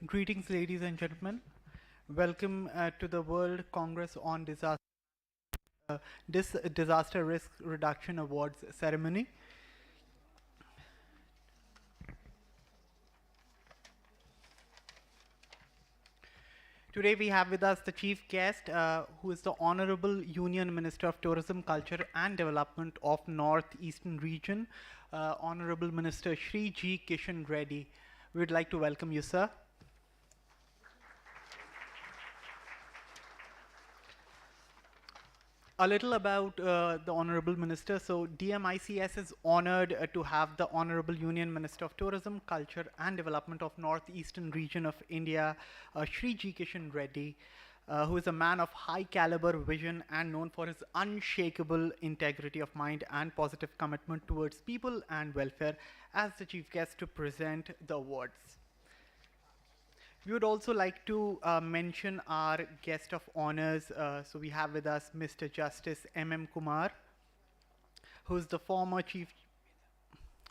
Greetings, ladies and gentlemen. Welcome to the World Congress on Disaster Risk Reduction Awards ceremony. Today we have with us the chief guest, who is the Honorable Union Minister of Tourism, Culture and Development of Northeastern Region, Honorable Minister Shri G. Kishan Reddy. We would like to welcome you, sir. A little about the Honorable Minister. So DMICS is honored to have the Honorable Union Minister of Tourism, Culture and Development of Northeastern Region of India, Shri G. Kishan Reddy, who is a man of high caliber vision and known for his unshakable integrity of mind and positive commitment towards people and welfare, as the chief guest to present the awards. We would also like to mention our guest of honors. So we have with us Mr. Justice M.M. Kumar, who is the former chief.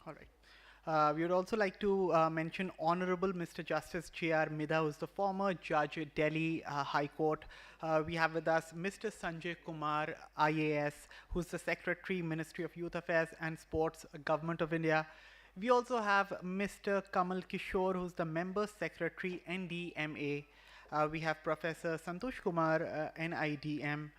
All right. We would also like to mention Honorable Mr. Justice J.R. Midha, who is the former judge at Delhi High Court. We have with us Mr. Sanjay Kumar, IAS, who is the Secretary, Ministry of Youth Affairs and Sports, Government of India. We also have Mr. Kamal Kishore, who's the Member Secretary, NDMA. We have Professor Santosh Kumar, NIDM.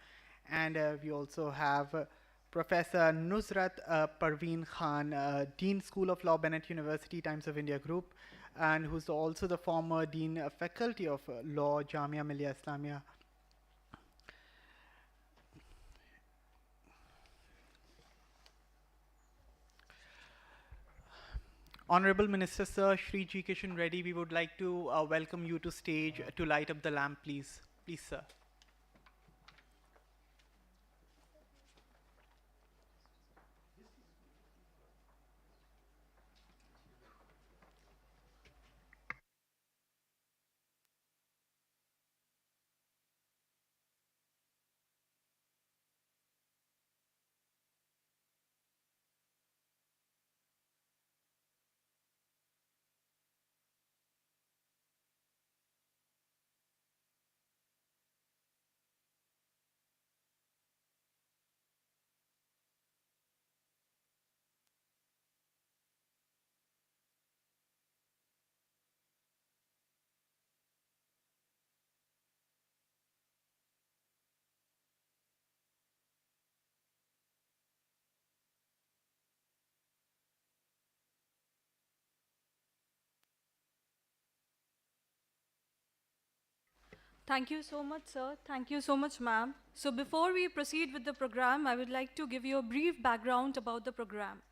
And we also have Professor Nusrat Parveen Khan, Dean School of Law, Bennett University, Times of India Group, and who's also the former Dean Faculty of Law, Jamia Millia Islamia. Honorable Minister Sir Shri G. Kishan Reddy, we would like to welcome you to stage to light up the lamp, please. Please, sir. Thank you so much, sir. Thank you so much, ma'am. So before we proceed with the program, I would like to give you a brief background about the program.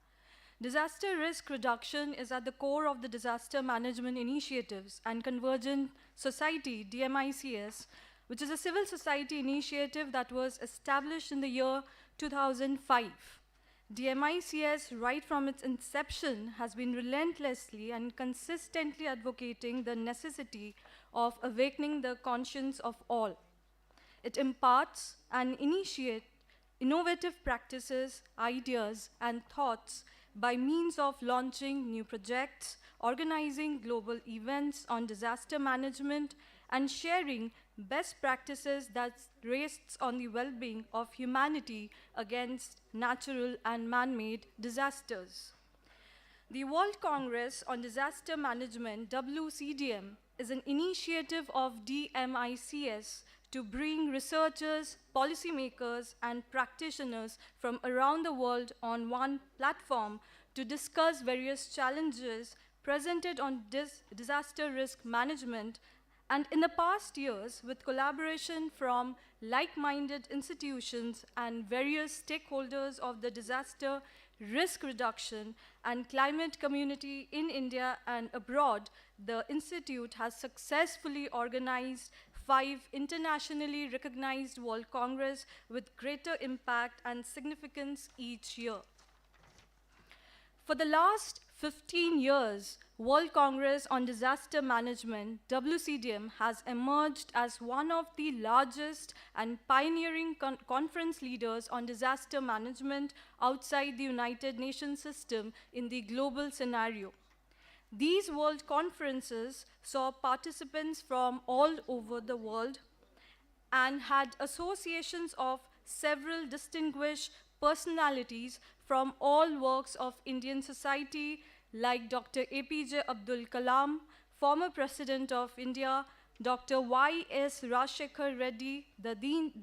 Disaster risk reduction is at the core of the disaster management initiatives and Convergent Society, DMICS, which is a civil society initiative that was established in the year 2005. DMICS, right from its inception, has been relentlessly and consistently advocating the necessity of awakening the conscience of all. It imparts and initiates innovative practices, ideas, and thoughts by means of launching new projects, organizing global events on disaster management, and sharing best practices that rests on the well-being of humanity against natural and man-made disasters. The World Congress on Disaster Management, WCDM, is an initiative of DMICS to bring researchers, policymakers, and practitioners from around the world on one platform to discuss various challenges presented on disaster risk management, and in the past years, with collaboration from like-minded institutions and various stakeholders of the disaster risk reduction and climate community in India and abroad, the Institute has successfully organized 5 internationally recognized World Congress with greater impact and significance each year. For the last 15 years, World Congress on Disaster Management, WCDM, has emerged as one of the largest and pioneering conference leaders on disaster management outside the United Nations system in the global scenario. These world conferences saw participants from all over the world and had associations of several distinguished personalities from all walks of Indian society, like Dr. APJ Abdul Kalam, former President of India, Dr. Y.S. Rajshekhar Reddy, the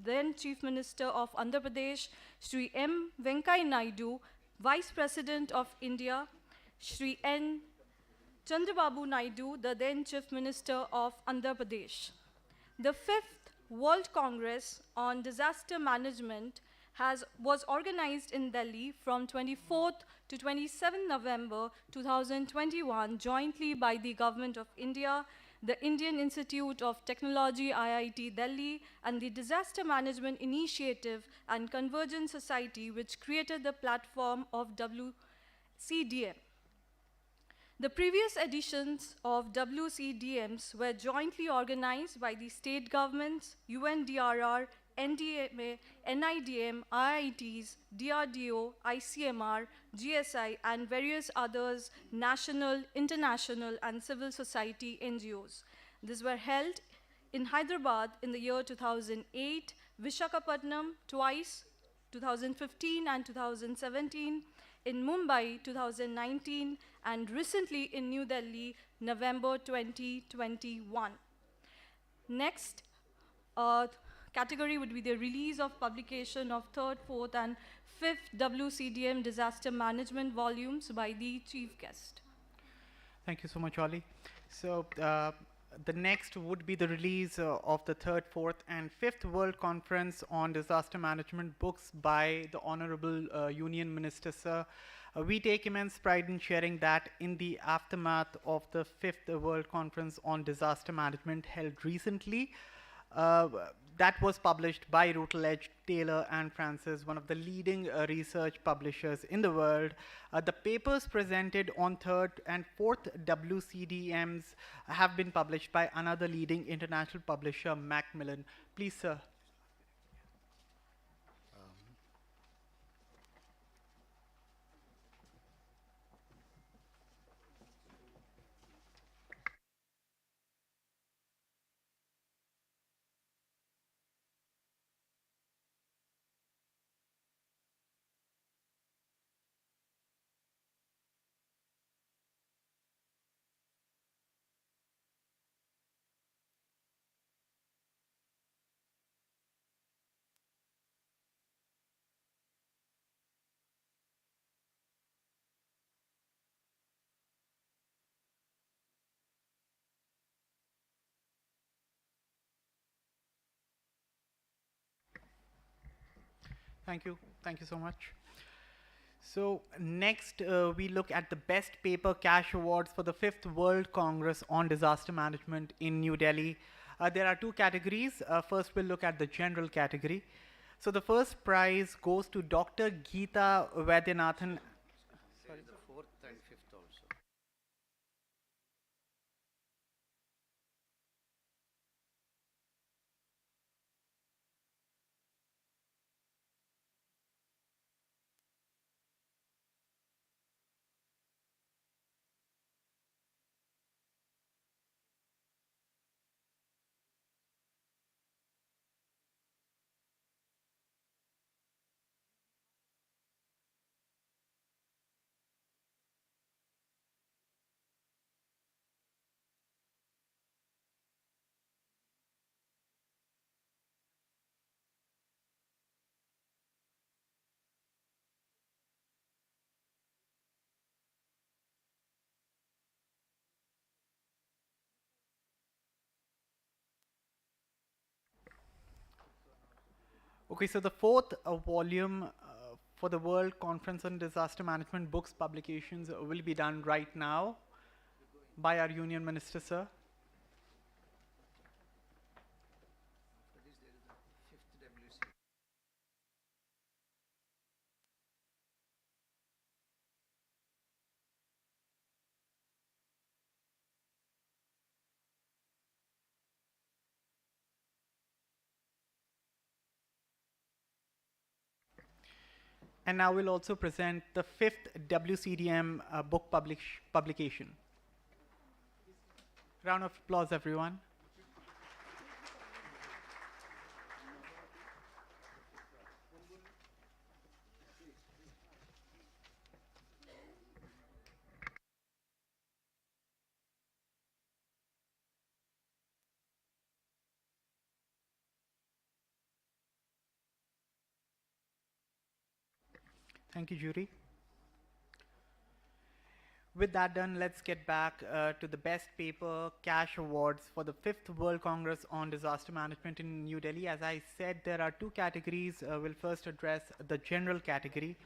then Chief Minister of Andhra Pradesh, Sri M. Venkaiah Naidu, Vice President of India, Sri N. Chandrababu Naidu, the then Chief Minister of Andhra Pradesh. The fifth World Congress on Disaster Management was organized in Delhi from 24th to 27 November 2021 jointly by the Government of India, the Indian Institute of Technology IIT Delhi, and the Disaster Management Initiative and Convergence Society, which created the platform of WCDM. The previous editions of WCDMs were jointly organized by the state governments, UNDRR, NDMA, NIDM, IITs, DRDO, ICMR, GSI, and various others, national, international, and civil society NGOs. These were held in Hyderabad in the year 2008, Visakhapatnam twice, 2015 and 2017, in Mumbai 2019, and recently in New Delhi, November 2021. Next category would be the release of publication of third, fourth, and fifth WCDM disaster management volumes by the chief guest. Thank you so much, Ollie. So the next would be the release of the third, fourth, and fifth World Conference on Disaster Management books by the Honorable Union Minister, sir. We take immense pride in sharing that in the aftermath of the fifth World Conference on Disaster Management held recently, that was published by Routledge, Taylor and Francis, one of the leading research publishers in the world. The papers presented on third and fourth WCDMs have been published by another leading international publisher, Macmillan. Please, sir. Thank you. Thank you so much. So next, we look at the Best Paper Cash Awards for the 5th World Congress on Disaster Management in New Delhi. There are two categories. First, we'll look at the general category. So the first prize goes to Dr. Geeta Vaidyanathan. Sorry, the fourth and fifth also. Okay, so the fourth volume for the World Conference on Disaster Management books publications will be done right now by our Union Minister, sir. That is, there is the fifth WC. And now we'll also present the fifth WCDM book publication. Round of applause, everyone. Thank you, jury. With that done, let's get back to the Best Paper Cash Awards for the 5th World Congress on Disaster Management in New Delhi. As I said, there are two categories. We'll first address the general category.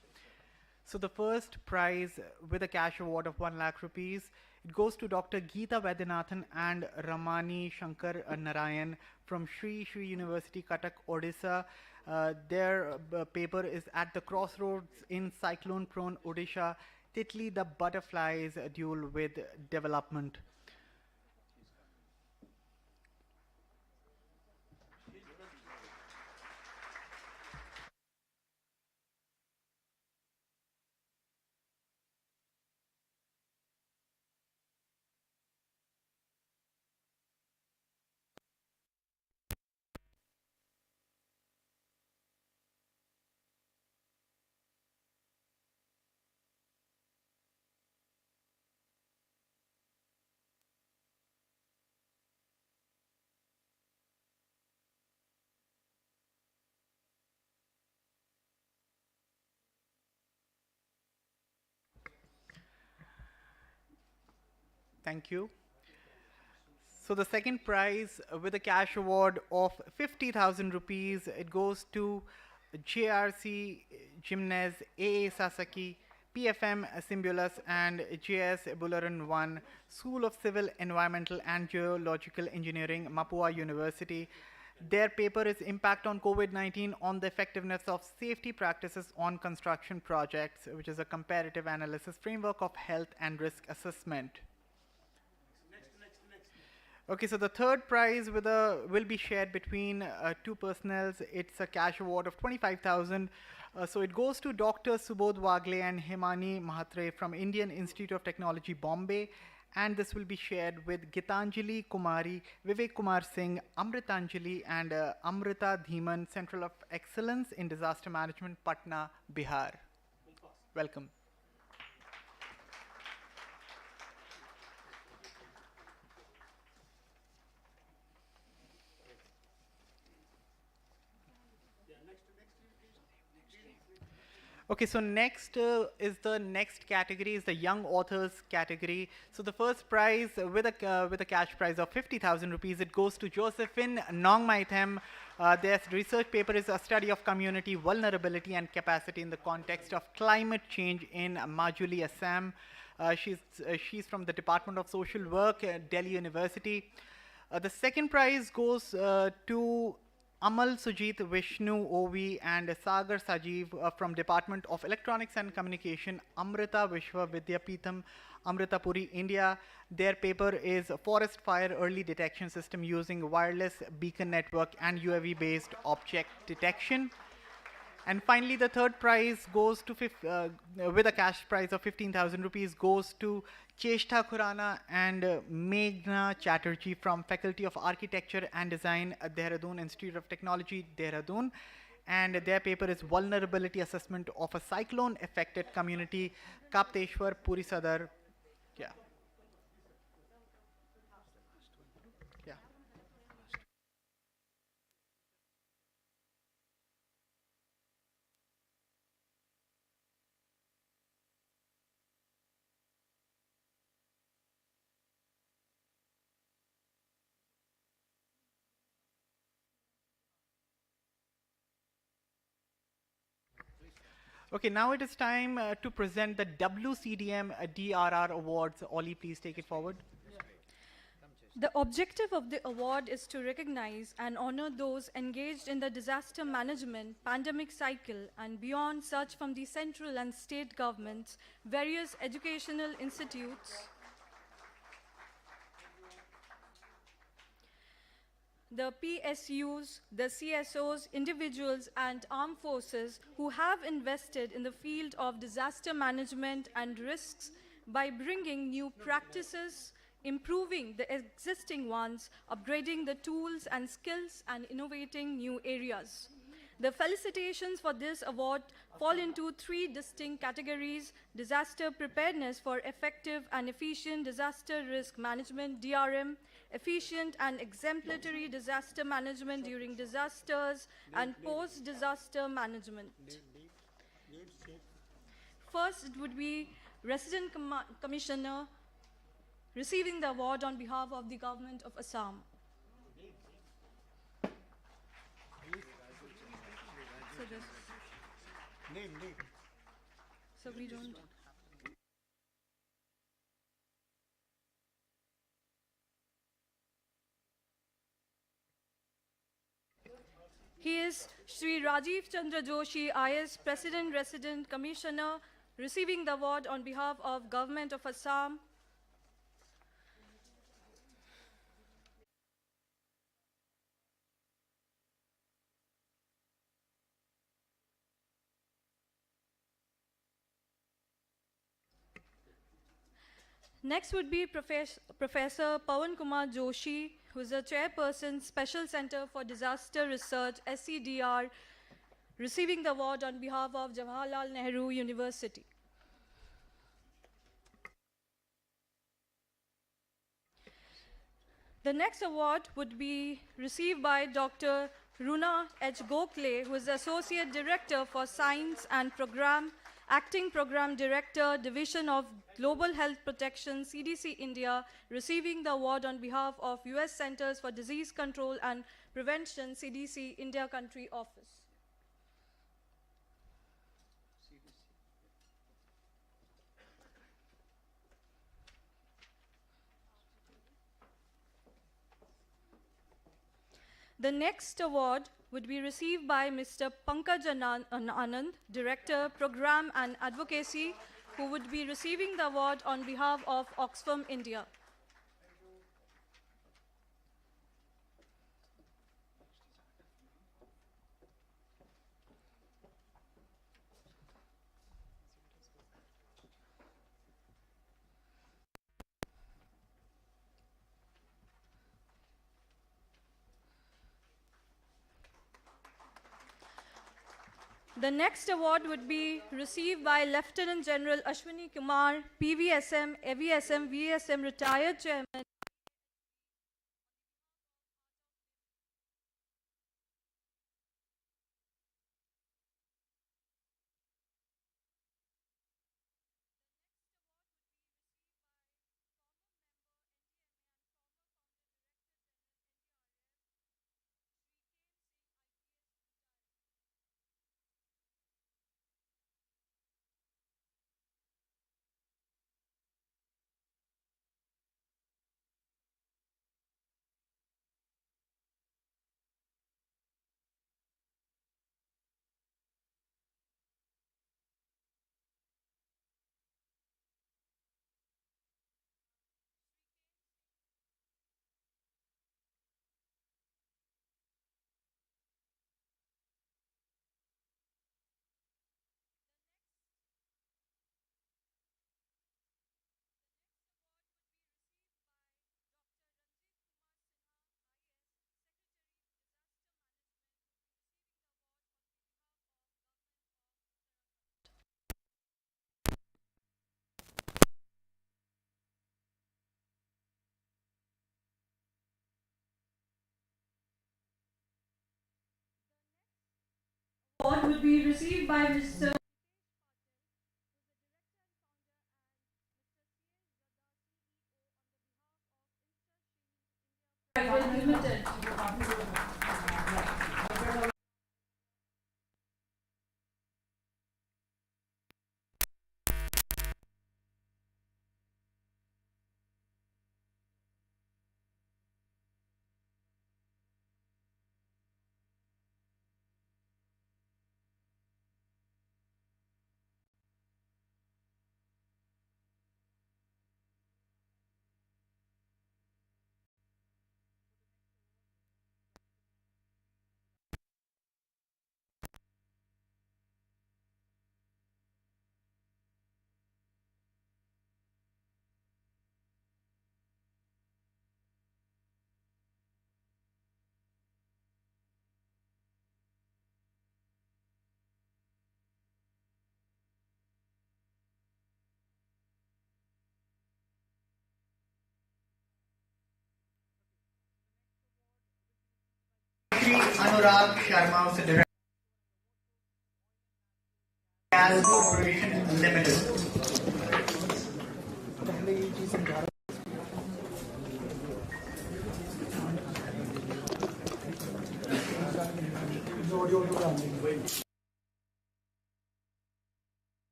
So the first prize with a cash award of 1 lakh rupees, it goes to Dr. Geeta Vaidyanathan and Ramani Shankar Narayan from Sri Sri University, Cuttack, Odisha. Their paper is At the Crossroads in Cyclone-Prone Odisha, Titli the Butterflies Duel with Development. Thank you. So the second prize with a cash award of 50,000 rupees, it goes to JRC Gymnase, AA Sasaki, PFM Symbulus and JS Bularan 1, School of Civil, Environmental and Geological Engineering, Mapua University. Their paper is Impact on COVID-19 on the Effectiveness of Safety Practices on Construction Projects, which is a comparative analysis framework of health and risk assessment. Okay, so the third prize will be shared between two personals. It's a cash award of 25,000. So it goes to Dr. Subodh Wagle and Himani Mahatre from Indian Institute of Technology, Bombay. And this will be shared with Gitanjali Kumari, Vivek Kumar Singh, Amritanjali, and Amrita Dhiman, Central of Excellence in Disaster Management, Patna, Bihar. Welcome. Okay, so next is the next category is the young authors category. So the first prize with a cash prize of 50,000 rupees, it goes to Josephine Nongmaithem. Their research paper is a study of community vulnerability and capacity in the context of climate change in Majuli, Assam. She's from the Department of Social Work, Delhi University. The second prize goes to Amal Sujit Vishnu OV and Sagar Sajeev from Department of Electronics and Communication, Amrita Vishwa Vidyapeetham, Amritapuri, India. Their paper is Forest Fire Early Detection System using Wireless Beacon Network and UAV-based object detection. And finally, the third prize goes to, with a cash prize of 15,000 rupees, goes to Cheshta Khurana and Meghna Chatterjee from Faculty of Architecture and Design at Dehradun Institute of Technology, Dehradun. And their paper is Vulnerability Assessment of a Cyclone-Affected Community, Kapteshwar, Puri Sadar. Yeah. Yeah. Okay, now it is time to present the WCDM DRR Awards. Ollie, please take it forward. The objective of the award is to recognize and honor those engaged in the disaster management, pandemic cycle, and beyond such from the central and state governments, various educational institutes, the PSUs, the CSOs, individuals, and armed forces who have invested in the field of disaster management and risks by bringing new practices, improving the existing ones, upgrading the tools and skills, and innovating new areas. The felicitations for this award fall into three distinct categories: disaster preparedness for effective and efficient disaster risk management, DRM, efficient and exemplary disaster management during disasters, and post-disaster management. First, it would be Resident Commissioner receiving the award on behalf of the Government of Assam. So, so we don't. He is Shri Rajiv Chandra Joshi, IS President Resident Commissioner, receiving the award on behalf of Government of Assam. Next would be Professor Pawan Kumar Joshi, who is a chairperson, Special Center for Disaster Research, SCDR, receiving the award on behalf of Jawaharlal Nehru University. The next award would be received by Dr. Runa H. Gokhale, who is Associate Director for Science and Program, Acting Program Director, Division of Global Health Protection, CDC India, receiving the award on behalf of US Centers for Disease Control and Prevention, CDC India Country Office. The next award would be received by Mr. Pankaj Anand, Director, Program and Advocacy, who would be receiving the award on behalf of Oxfam India. The next award would be received by Lieutenant General Ashwini Kumar, PVSM, AVSM, VSM, retired chairman. Award would be received by Mr. Private Limited. Anurag Sharma, who's the Director Gas Corporation Limited.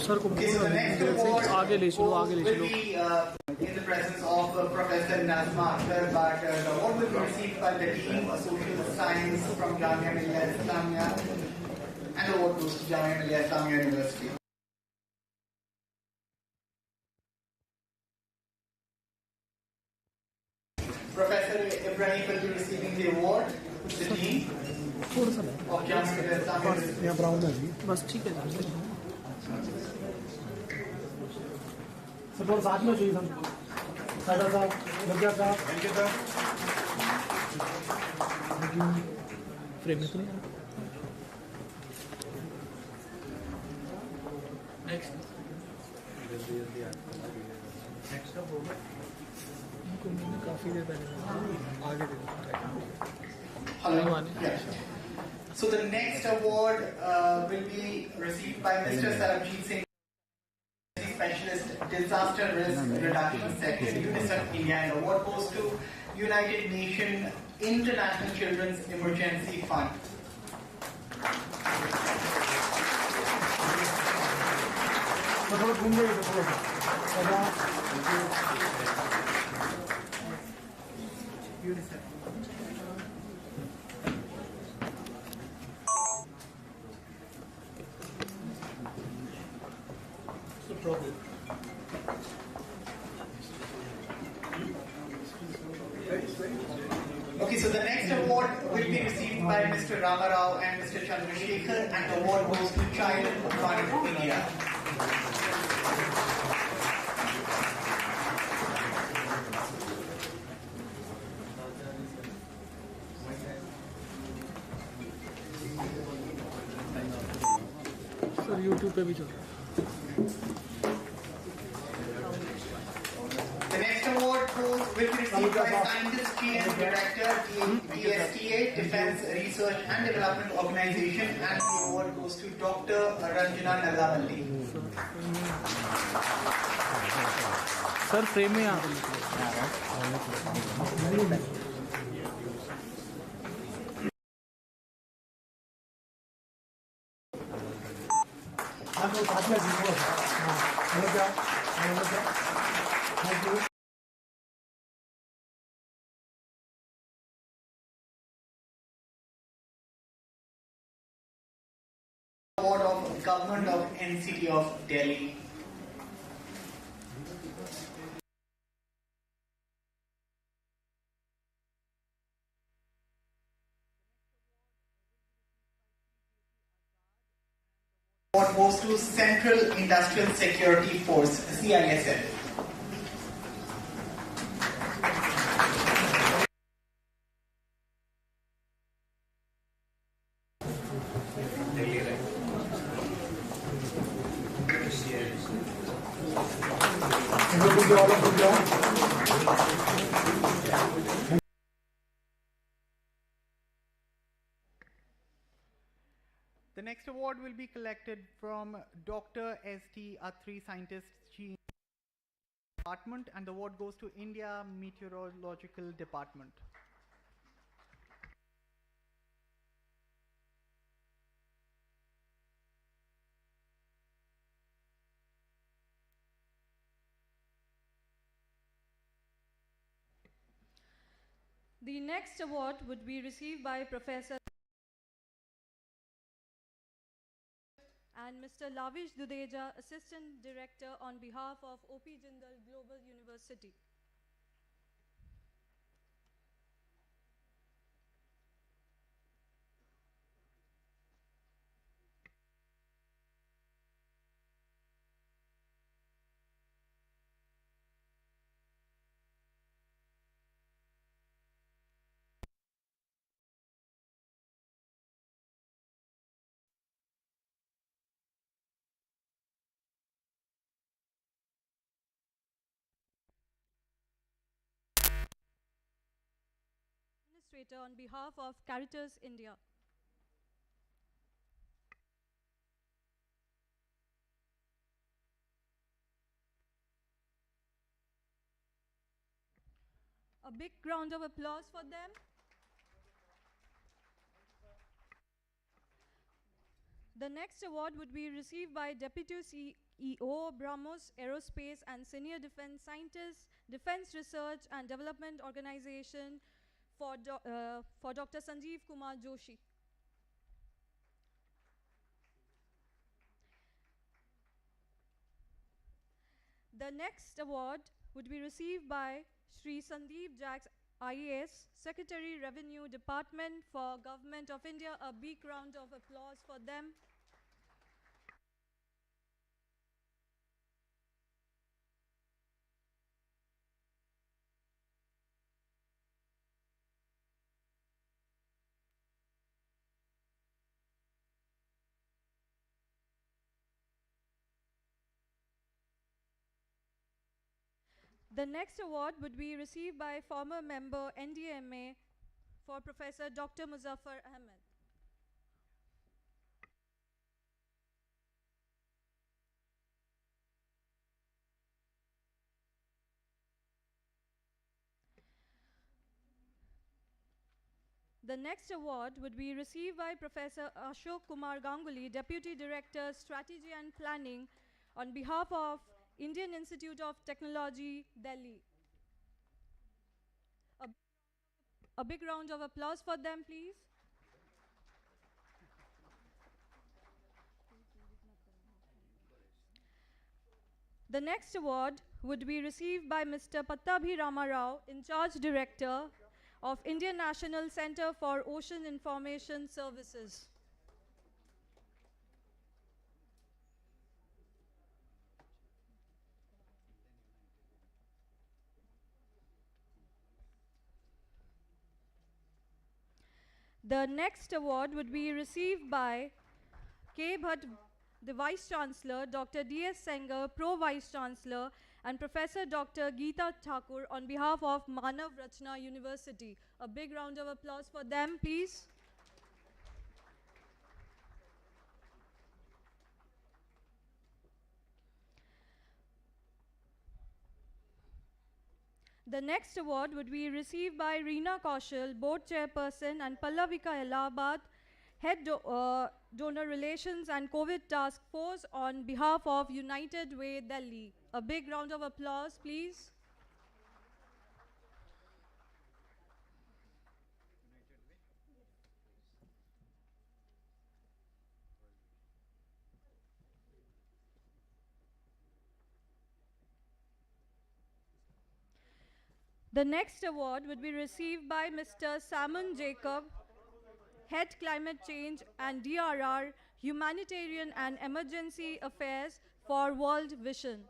Sir को आगे ले चलो आगे ले चलो In the presence of Professor Nazma Akhtar, but the award will be received by the Dean of Social Science from Jamia Millia Islamia, and the award goes to Jamia Millia Islamia University. Professor Ibrahim will be receiving the award, the Dean of Jamia Millia Islamia University. बस ठीक है sir थोड़ा साथ में चाहिए सादा साहब लग्या साहब फ्रेम में तो नहीं नेक्स्ट काफी देर पहले आगे दे Hello. Yeah. So the next award will be received by Mr. Sarabjit Singh, Specialist Disaster Risk Reduction Secretary, UNICEF India, and the award goes to United Nations International Children's Emergency Fund. UNICEF. Okay, so the next award will be received by Mr. Ramarao and Mr. Chandrasekhar, and the award goes to Child Fund India. Sir YouTube पे भी चल The next award will be received by Scientist KM Director, DSTA, Defense Research and Development Organization, and the award goes to Dr. Ranjana Nagavalli. Sir frame में आ Award of Government of NCT of Delhi. Award goes to Central Industrial Security Force, CISF. The next award will be collected from Dr. S.T. Atri, Scientist G Department, and the award goes to India Meteorological Department. The next award would be received by Professor and Mr. Lavish Dudeja, Assistant Director on behalf of O.P. Jindal Global University. Administrator on behalf of Caritas India. A big round of applause for them. The next award would be received by Deputy CEO, BrahMos Aerospace and Senior Defense Scientist, Defense Research and Development Organization for Dr. Sanjeev Kumar Joshi. The next award would be received by Shri Sandeep Jax, IAS, Secretary Revenue Department for Government of India. A big round of applause for them. The next award would be received by former member NDMA for Professor Dr. Muzaffar Ahmed. The next award would be received by Professor Ashok Kumar Ganguly, Deputy Director, Strategy and Planning, on behalf of Indian Institute of Technology, Delhi. A big round of applause for them, please. The next award would be received by Mr. Pattabhi Rama Rao, in charge Director of Indian National Center for Ocean Information Services. The next award would be received by K. Bhatt, the Vice Chancellor, Dr. D.S. Sengar, Pro Vice Chancellor, and Professor Dr. Geeta Thakur on behalf of Manav Rachna University. A big round of applause for them, please. The next award would be received by Reena Kaushal, Board Chairperson, and Pallavika Allahabad, Head Donor Relations and COVID Task Force on behalf of United Way, Delhi. A big round of applause, please. The next award would be received by Mr. Salmon Jacob, Head Climate Change and DRR, Humanitarian and Emergency Affairs for World Vision.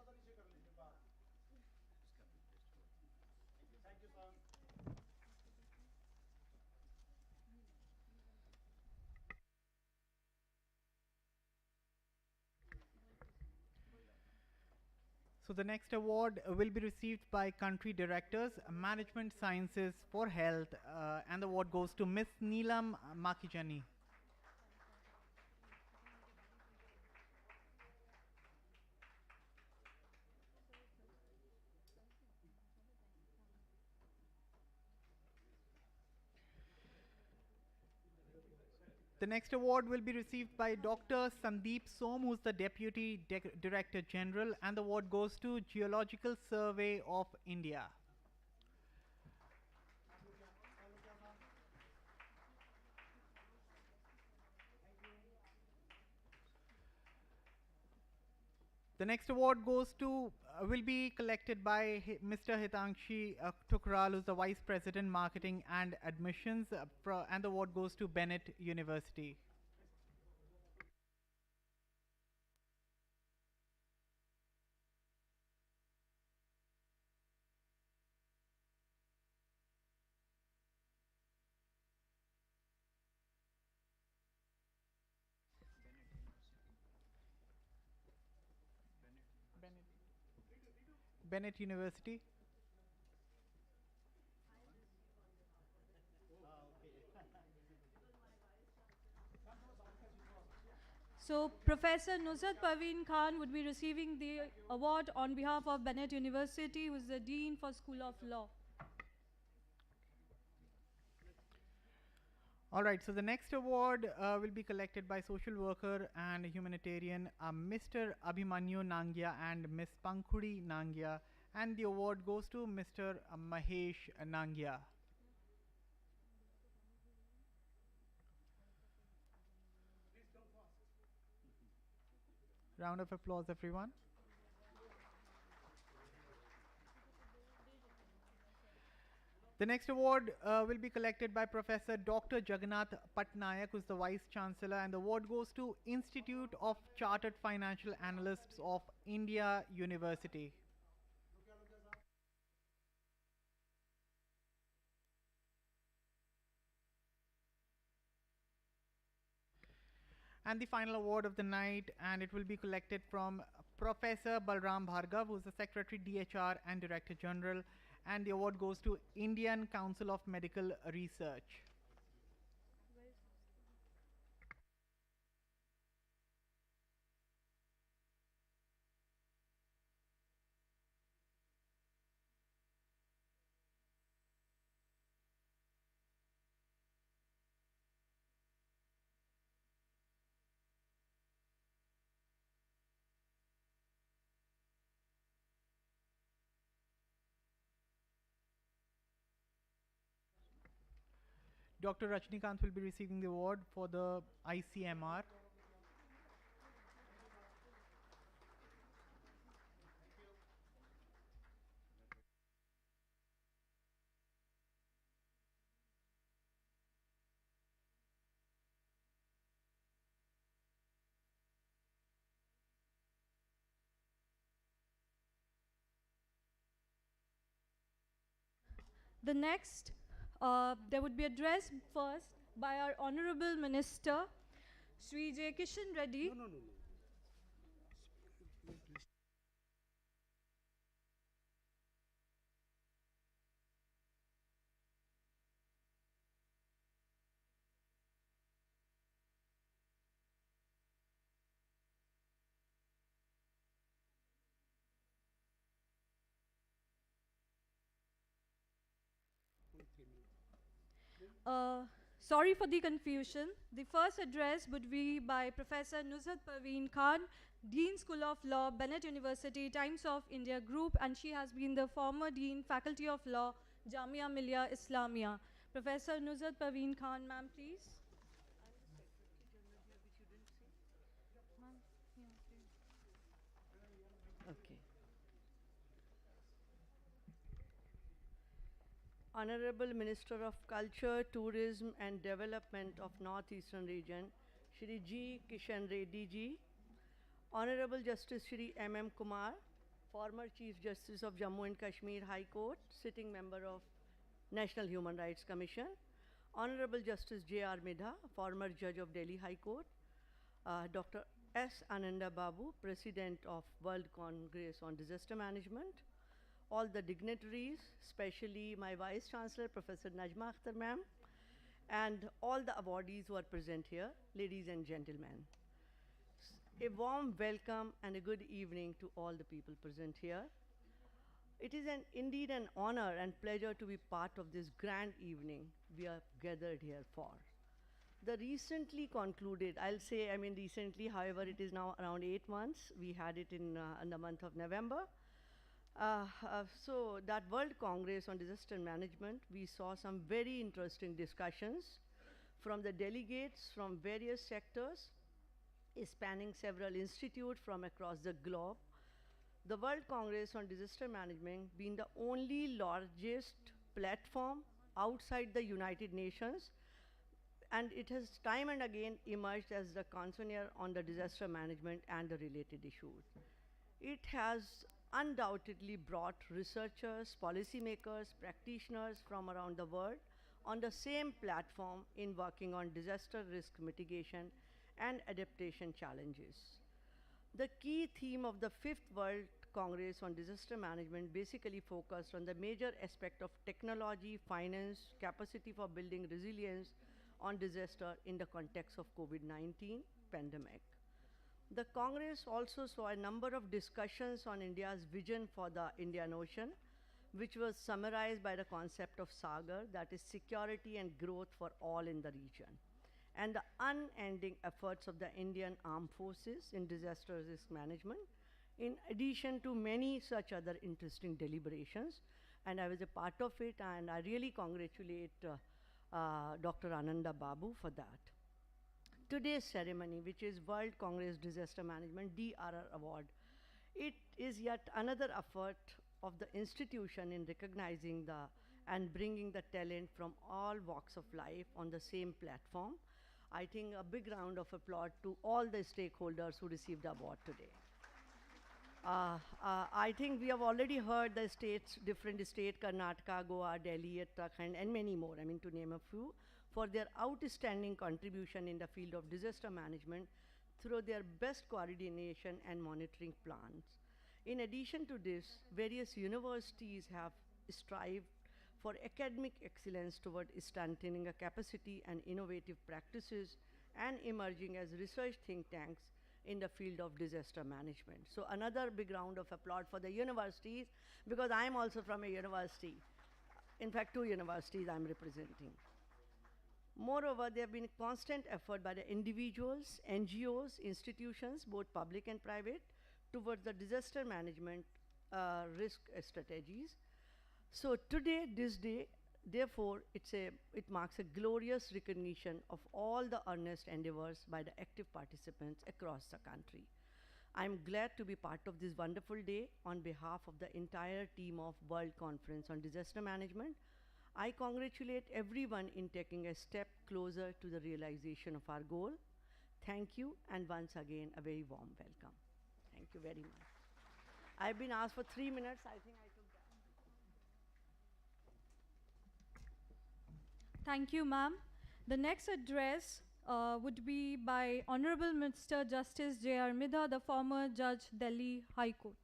So the next award will be received by Country Directors, Management Sciences for Health, and the award goes to Miss Neelam Makijani. The next award will be received by Dr. Sandeep Som, who's the Deputy Director General, and the award goes to Geological Survey of India. The next award goes to, will be collected by Mr. Hitangshi Tukral, who's the Vice President Marketing and Admissions, and the award goes to Bennett University. Bennett University. So Professor Nusrat Parveen Khan would be receiving the award on behalf of Bennett University, who is the Dean for School of Law. All right, so the next award will be collected by social worker and humanitarian Mr. Abhimanyu Nangia and Miss Pankhuri Nangia, and the award goes to Mr. Mahesh Nangia. Round of applause, everyone. The next award will be collected by Professor Dr. Jagannath Patnaik, who is the Vice Chancellor, and the award goes to Institute of Chartered Financial Analysts of India University. And the final award of the night, and it will be collected from Professor Balram Bhargav, who is the Secretary DHR and Director General, and the award goes to Indian Council of Medical Research. Dr. Rajnikant will be receiving the award for the ICMR. The next, there would be address first by our Honorable Minister, Sri J. Kishan Reddy. No. Sorry for the confusion. The first address would be by Professor Nusrat Parveen Khan, Dean School of Law, Bennett University, Times of India Group, and she has been the former Dean, Faculty of Law, Jamia Millia Islamia. Professor Nusrat Parveen Khan, ma'am, please. Okay. Honorable Minister of Culture, Tourism and Development of Northeastern Region, Shri G. Kishan Reddy ji, Honorable Justice Shri M. Kumar, former Chief Justice of Jammu and Kashmir High Court, sitting member of National Human Rights Commission, Honorable Justice J.R. Midha, former Judge of Delhi High Court, Dr. S. Ananda Babu, President of World Congress on Disaster Management, all the dignitaries, especially my Vice Chancellor, Professor Najma Akhtar ma'am, and all the awardees who are present here, ladies and gentlemen. A warm welcome and a good evening to all the people present here. It is indeed an honor and pleasure to be part of this grand evening we are gathered here for. The recently concluded, recently, however, it is now around 8 months. We had it in the month of November. So that World Congress on Disaster Management, we saw some very interesting discussions from the delegates from various sectors, spanning several institutes from across the globe. The World Congress on Disaster Management being the only largest platform outside the United Nations, and it has time and again emerged as the convener on the disaster management and the related issues. It has undoubtedly brought researchers, policymakers, practitioners from around the world on the same platform in working on disaster risk mitigation and adaptation challenges. The key theme of the 5th World Congress on Disaster Management basically focused on the major aspect of technology, finance, capacity for building resilience on disaster in the context of COVID-19 pandemic. The Congress also saw a number of discussions on India's vision for the Indian Ocean, which was summarized by the concept of Sagar, that is security and growth for all in the region, and the unending efforts of the Indian armed forces in disaster risk management, in addition to many such other interesting deliberations. And I was a part of it, and I really congratulate Dr. Ananda Babu for that. Today's ceremony, which is World Congress Disaster Management Ddr Award, it is yet another effort of the institution in recognizing and bringing the talent from all walks of life on the same platform. I think a big round of applause to all the stakeholders who received the award today. I think we have already heard the states, different states, Karnataka, Goa, Delhi, Uttarakhand, and many more, I mean to name a few, for their outstanding contribution in the field of disaster management through their best coordination and monitoring plans. In addition to this, various universities have strived for academic excellence toward strengthening a capacity and innovative practices and emerging as research think tanks in the field of disaster management. So another big round of applause for the universities, because I'm also from a university. In fact, 2 universities I'm representing. Moreover, there have been constant effort by the individuals, NGOs, institutions, both public and private, towards the disaster management risk strategies. So today, this day, therefore, it marks a glorious recognition of all the earnest endeavors by the active participants across the country. I'm glad to be part of this wonderful day on behalf of the entire team of World Conference on Disaster Management. I congratulate everyone in taking a step closer to the realization of our goal. Thank you, and once again, a very warm welcome. Thank you very much. I've been asked for 3 minutes. I think I took that. Thank you, ma'am. The next address would be by Honorable Mr. Justice J.R. Midha, the former Judge, Delhi High Court.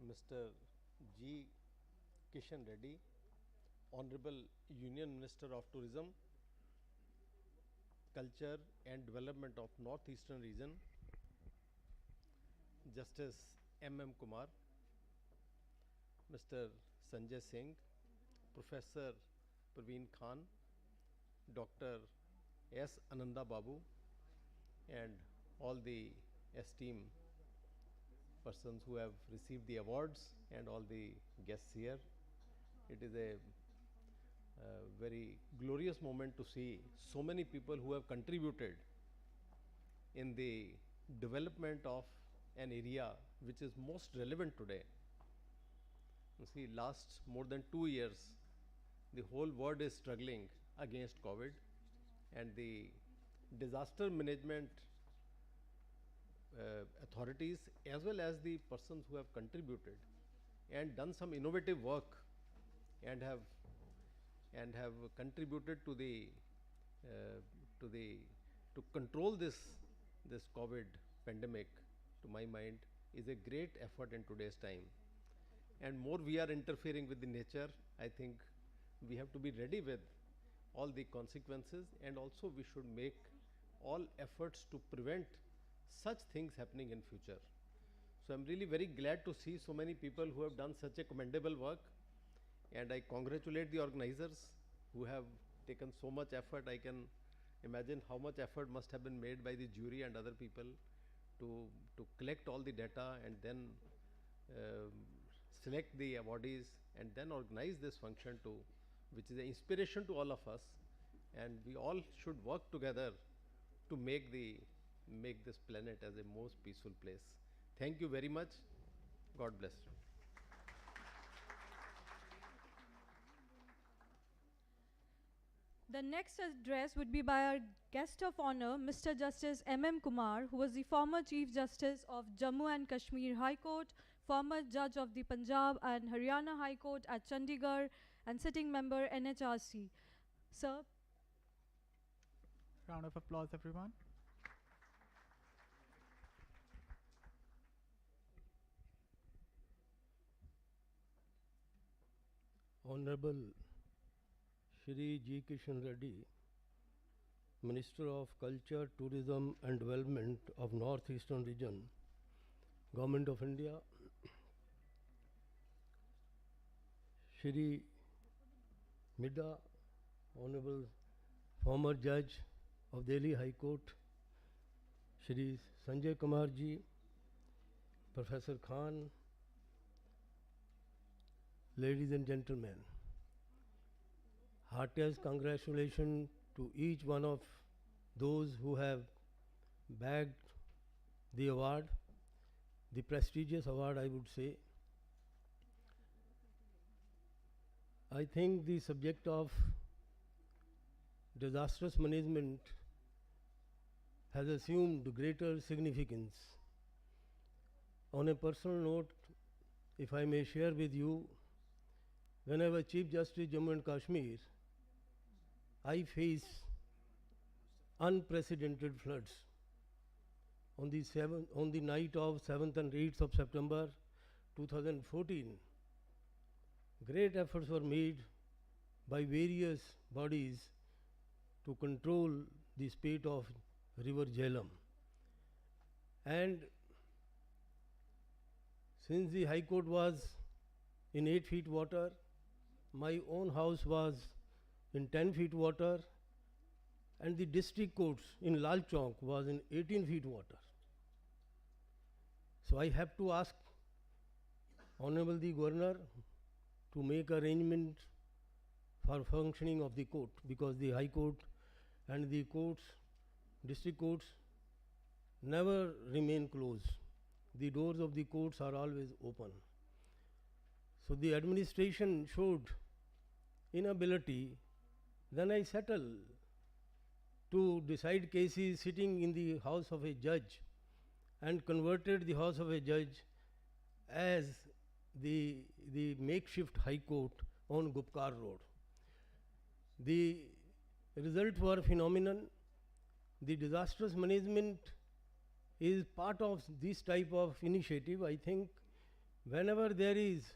Mr. G. Kishan Reddy, Honorable Union Minister of Tourism, Culture and Development of Northeastern Region, Justice M.M. Kumar, Mr. Sanjay Singh, Professor Praveen Khan, Dr. S. Ananda Babu, and all the esteemed persons who have received the awards and all the guests here. It is a very glorious moment to see so many people who have contributed in the development of an area which is most relevant today. You see, last more than 2 years, the whole world is struggling against COVID, and the disaster management authorities as well as the persons who have contributed and done some innovative work and have contributed to control this COVID pandemic, to my mind, is a great effort in today's time. And more we are interfering with the nature, I think we have to be ready with all the consequences, and also we should make all efforts to prevent such things happening in future. So I'm really very glad to see so many people who have done such a commendable work, and I congratulate the organizers who have taken so much effort. I can imagine how much effort must have been made by the jury and other people to collect all the data and then select the awardees and then organize this function, which is an inspiration to all of us, and we all should work together to make this planet as a most peaceful place. Thank you very much. God bless you. The next address would be by our guest of honor, Mr. Justice M.M. Kumar, who was the former Chief Justice of Jammu and Kashmir High Court, former Judge of the Punjab and Haryana High Court at Chandigarh, and sitting member NHRC. Sir. Round of applause, everyone. Honorable Shri G. Kishan Reddy, Minister of Culture, Tourism and Development of Northeastern Region, Government of India, Shri Midda, Honorable former Judge of Delhi High Court, Shri Sanjay Kumar ji, Professor Khan, ladies and gentlemen, heartiest congratulations to each one of those who have bagged the award, the prestigious award, I would say. I think the subject of disastrous management has assumed greater significance. On a personal note, if I may share with you, when I was Chief Justice Jammu and Kashmir, I faced unprecedented floods. On the night of 7th and 8th of September 2014, great efforts were made by various bodies to control the spate of river Jhelum. And since the High Court was in 8 feet water, my own house was in 10 feet water, and the district courts in Lal Chowk was in 18 feet water. So I have to ask Honorable the Governor to make arrangement for functioning of the court, because the High Court and the courts, district courts, never remain closed. The doors of the courts are always open. So the administration showed inability. Then I settled to decide cases sitting in the house of a judge, and converted the house of a judge as the makeshift High Court on Gupkar Road. The results were phenomenal. The disastrous management is part of this type of initiative. I think whenever there is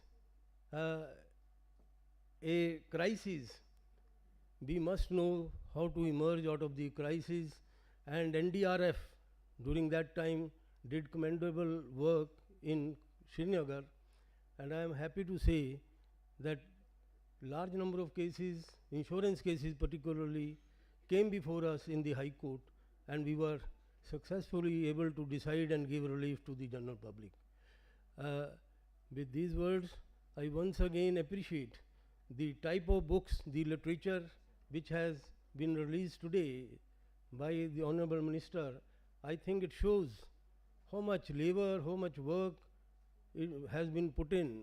a crisis, we must know how to emerge out of the crisis, and NDRF during that time did commendable work in Srinagar, and I am happy to say that large number of cases, insurance cases particularly, came before us in the High Court, and we were successfully able to decide and give relief to the general public. With these words, I once again appreciate the type of books, the literature which has been released today by the Honorable Minister. I think it shows how much labor, how much work it has been put in.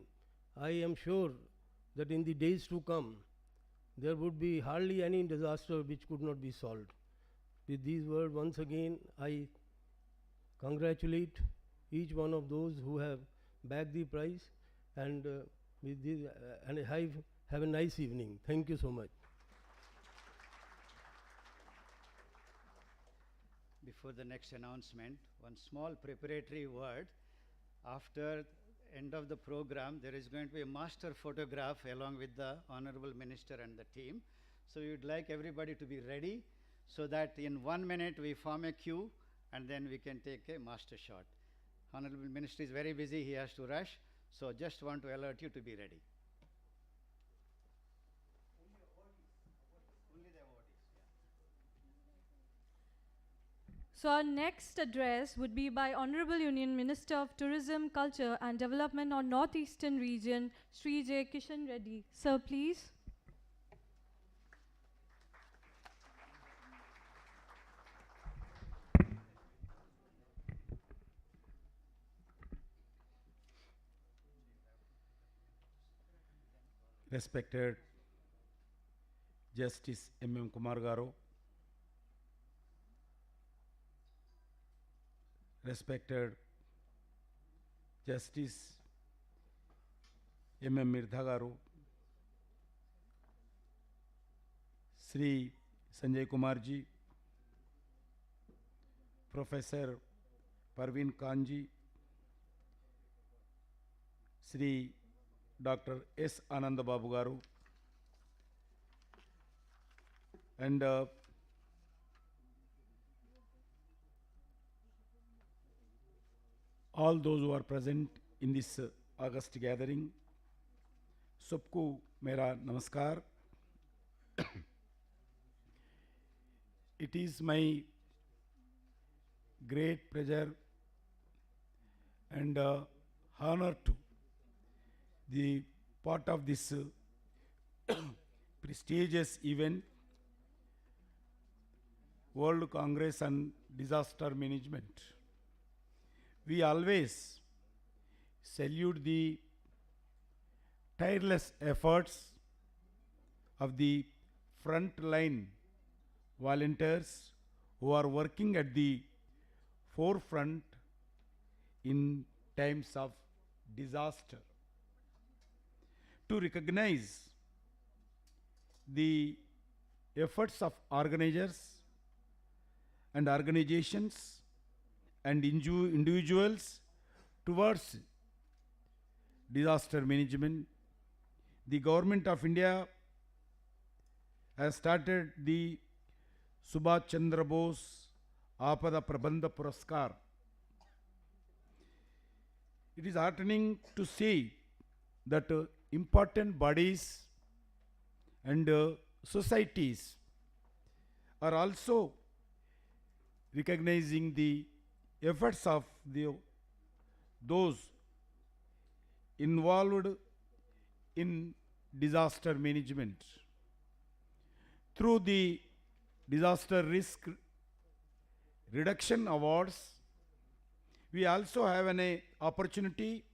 I am sure that in the days to come, there would be hardly any disaster which could not be solved. With these words, once again, I congratulate each one of those who have bagged the prize, and with this, and have a nice evening. Thank you so much. Before the next announcement, one small preparatory word. After end of the program, there is going to be a master photograph along with the Honorable Minister and the team. So we would like everybody to be ready, so that in 1 minute we form a queue, and then we can take a master shot. Honorable Minister is very busy, he has to rush, so just want to alert you to be ready. So our next address would be by Honorable Union Minister of Tourism, Culture and Development on Northeastern Region, Shri J. Kishan Reddy. Sir, please. Respected Justice M.M. Kumar Garu, respected Justice M.M. Ddr Garu, Sri Sanjay Kumar ji, Professor Parveen Khan ji, Sri Dr. S. Ananda Babu Garu, and all those who are present in this August gathering, सबको मेरा नमस्कार. It is my great pleasure and honor to be part of this prestigious event, World Congress on Disaster Management. We always salute the tireless efforts of the frontline volunteers who are working at the forefront in times of disaster. To recognize the efforts of organizers and organizations and individuals towards disaster management, the Government of India has started the Subhash Chandra Bose Apada Prabandha Puraskar. It is heartening to see that important bodies and societies are also recognizing the efforts of those involved in disaster management. Through the Disaster Risk Reduction Awards, we also have an opportunity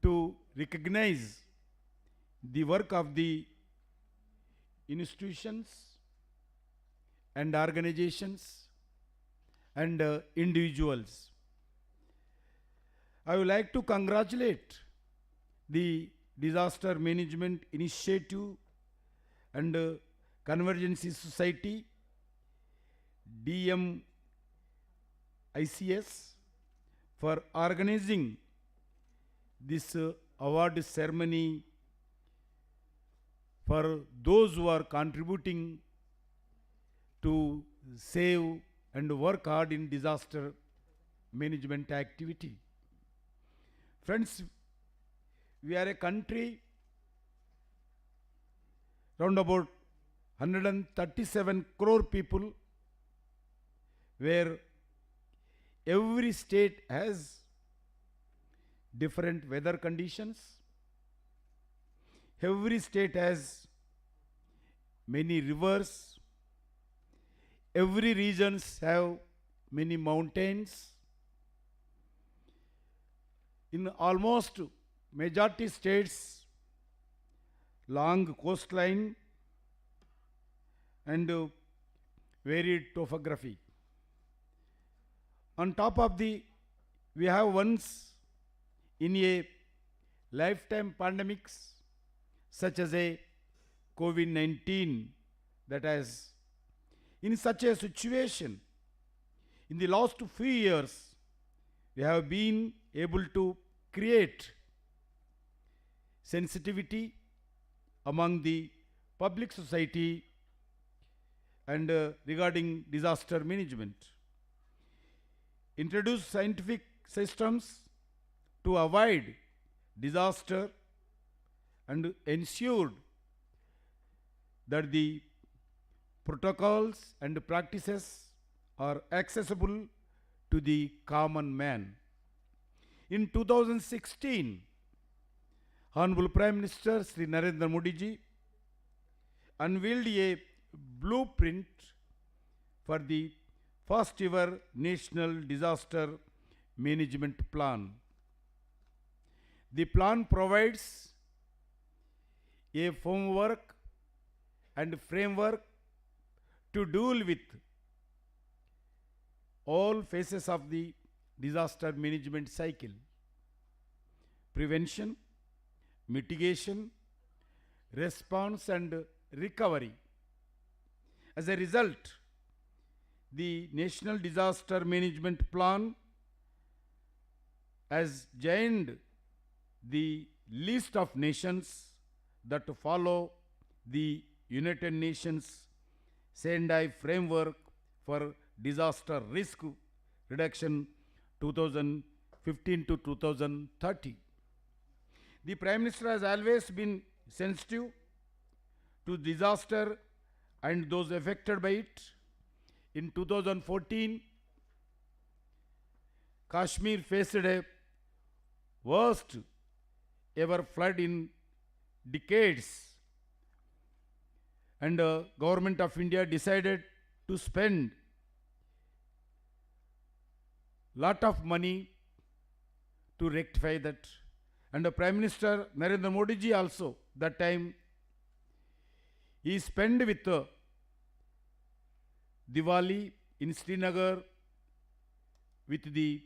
to recognize the work of the institutions and organizations and individuals. I would like to congratulate the Disaster Management Initiative and Convergency Society, DMICS, for organizing this award ceremony for those who are contributing to save and work hard in disaster management activity. Friends, we are a country round about 137 crore people, where every state has different weather conditions. Every state has many rivers. Every regions have many mountains. In almost majority states, long coastline and varied topography. On top of we have once in a lifetime pandemics such as a COVID-19 that has, in such a situation, in the last few years, we have been able to create sensitivity among the public society and regarding disaster management. Introduce scientific systems to avoid disaster and ensured that the protocols and practices are accessible to the common man. In 2016, Honorable Prime Minister Sri Narendra Modi ji unveiled a blueprint for the first ever National Disaster Management Plan. The plan provides a framework and framework to deal with all phases of the disaster management cycle: prevention, mitigation, response and recovery. As a result, the National Disaster Management Plan has joined the list of nations that follow the United Nations Sendai Framework for Disaster Risk Reduction 2015 to 2030. The Prime Minister has always been sensitive to disaster and those affected by it. In 2014, Kashmir faced a worst ever flood in decades, and Government of India decided to spend lot of money to rectify that. And the Prime Minister Narendra Modi ji also that time he spent with Diwali in Srinagar with the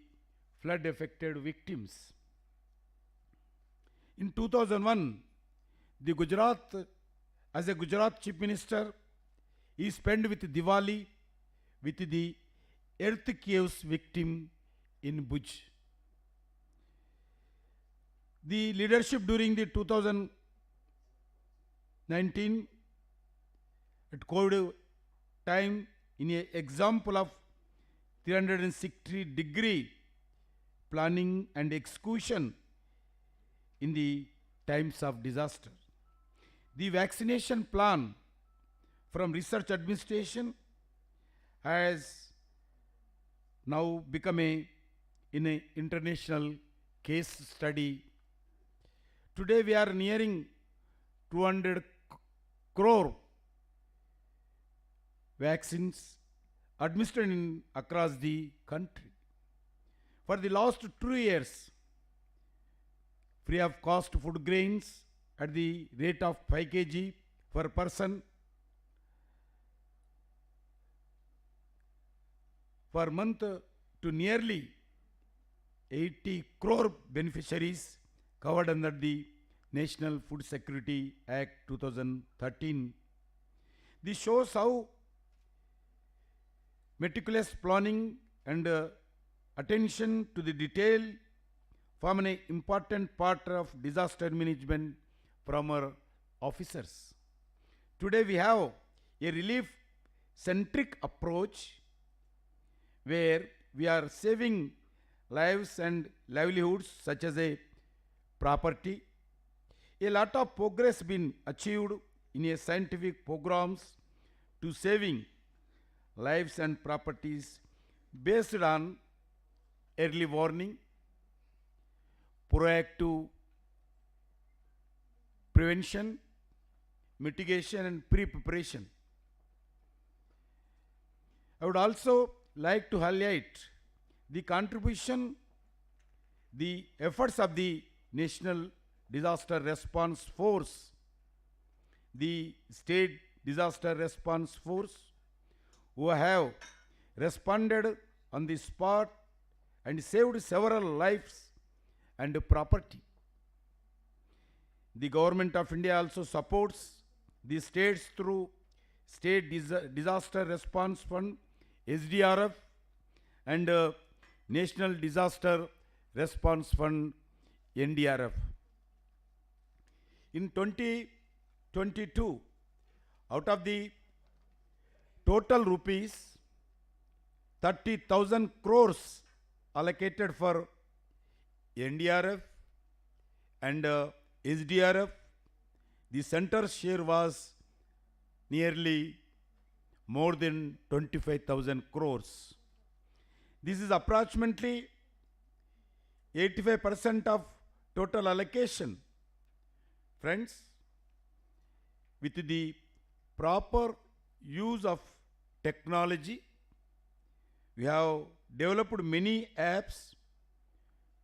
flood affected victims. In 2001, the Gujarat, as a Gujarat Chief Minister, he spent with Diwali with the earthquakes victim in Bhuj. The leadership during the 2019 at COVID time in an example of 360-degree planning and execution in the times of disaster. The vaccination plan from Research Administration has now become in an international case study. Today we are nearing 200 crore vaccines administered across the country. For the last 2 years, free of cost food grains at the rate of 5 kg per person per month to nearly 80 crore beneficiaries covered under the National Food Security Act 2013. This shows how meticulous planning and attention to the detail form an important part of disaster management from our officers. Today we have a relief-centric approach where we are saving lives and livelihoods such as a property. A lot of progress been achieved in a scientific programs to saving lives and properties based on early warning, proactive prevention, mitigation and pre-preparation. I would also like to highlight the contribution, the efforts of the National Disaster Response Force, the State Disaster Response Force, who have responded on the spot and saved several lives and property. The Government of India also supports the states through State Disaster Response Fund, SDRF, and National Disaster Response Fund, NDRF. In 2022, out of the total rupees 30,000 crores allocated for NDRF and SDRF, the center's share was nearly more than 25,000 crores. This is approximately 85% of total allocation. Friends, with the proper use of technology, we have developed many apps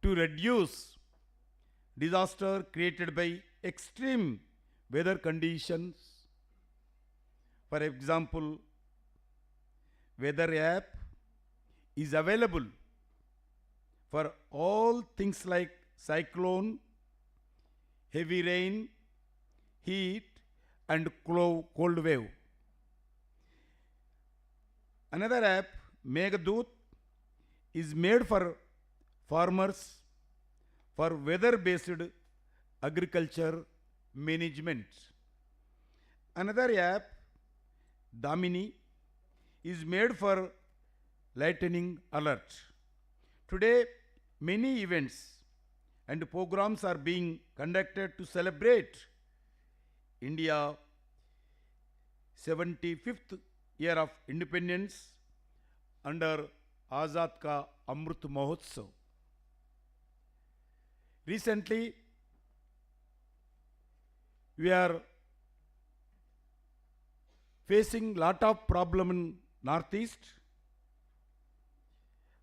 to reduce disaster created by extreme weather conditions. For example, weather app is available for all things like cyclone, heavy rain, heat and cold wave. Another app, Meghdut, is made for farmers for weather-based agriculture management. Another app, Damini is made for lightning alert. Today, many events and programs are being conducted to celebrate India 75th year of independence under Azad Ka Amrit Mahotsav. Recently, we are facing lot of problem in Northeast.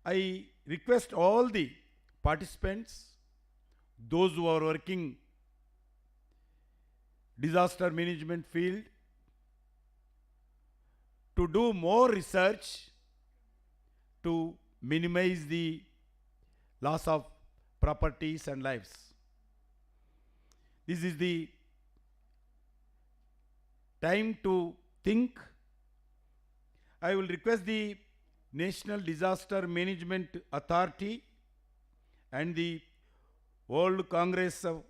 I request all the participants, those who are working disaster management field, to do more research to minimize the loss of properties and lives. This is the time to think. I will request the National Disaster Management Authority and the World Congress of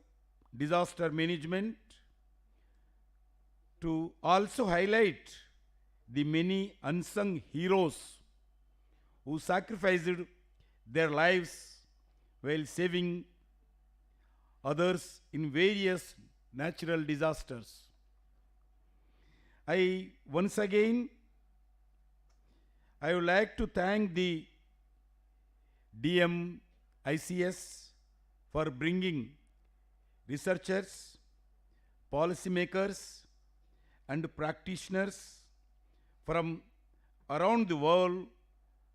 Disaster Management to also highlight the many unsung heroes who sacrificed their lives while saving others in various natural disasters. Once again, I would like to thank the DMICS for bringing researchers, policymakers, and practitioners from around the world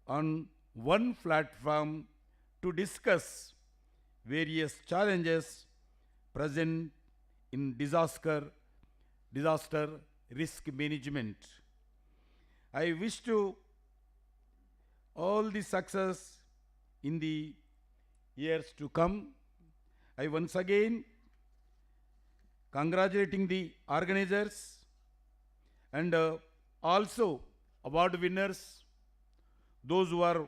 on one platform to discuss various challenges present in disaster risk management. I wish to all the success in the years to come. I once again congratulating the organizers and also award winners, those who are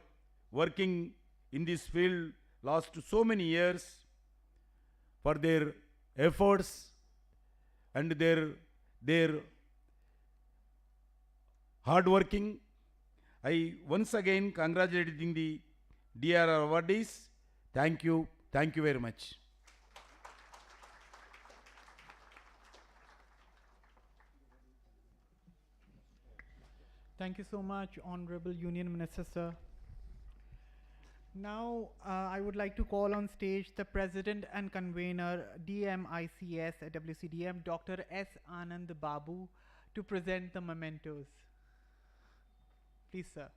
working in this field last so many years, for their efforts and their hard working. I once again congratulating the DR awardees. Thank you very much. Thank you so much, Honorable Union Minister, sir. Now, I would like to call on stage the President and Convener, DMICS at Wcdm, Dr. S. Anand Babu, to present the mementos. Please, sir.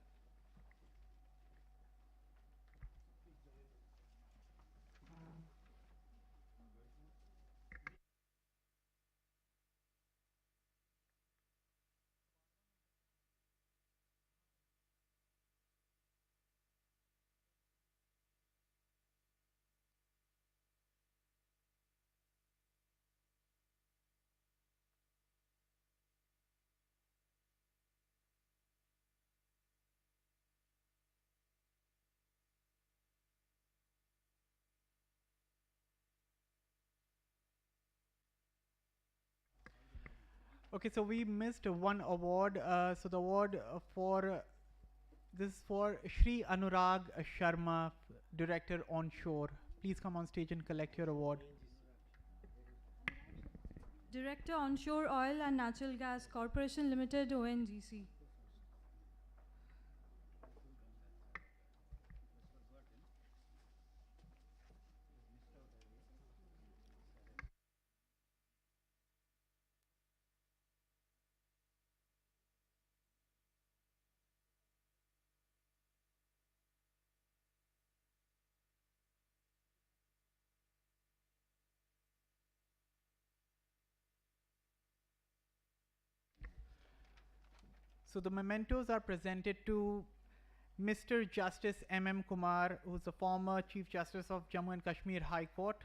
Okay, so we missed one award. So the award for this is for Shri Anurag Sharma, Director Onshore. Please come on stage and collect your award. Director Onshore Oil and Natural Gas Corporation Limited, ONGC. So the mementos are presented to Mr. Justice M.M. Kumar, who is the former Chief Justice of Jammu and Kashmir High Court.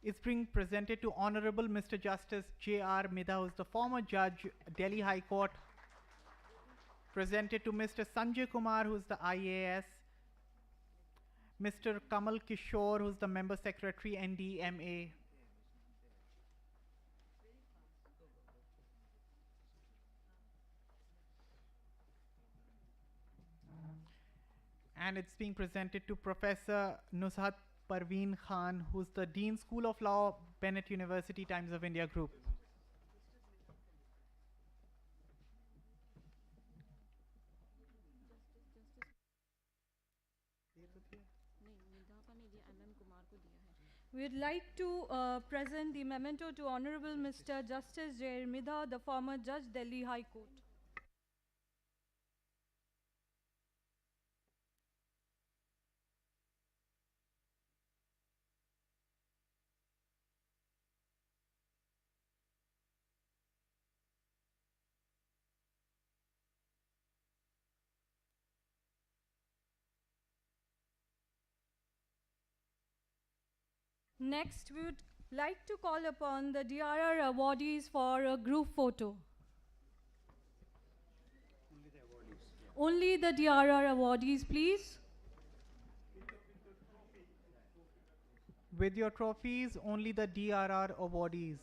It's being presented to Honorable Mr. Justice J.R. Midha, who is the former Judge, Delhi High Court. Presented to Mr. Sanjay Kumar, who is the IAS. Mr. Kamal Kishore, who is the Member Secretary, NDMA. and it's being presented to Professor Nushat Parveen Khan, who's the Dean School of Law, Bennett University Times of India Group. We'd like to present the memento to Honorable Mr. Justice J. Midha, the former Judge, Delhi High Court. Next, we would like to call upon the DRR awardees for a group photo. Only the DRR awardees, please. With your trophies, only the DRR awardees.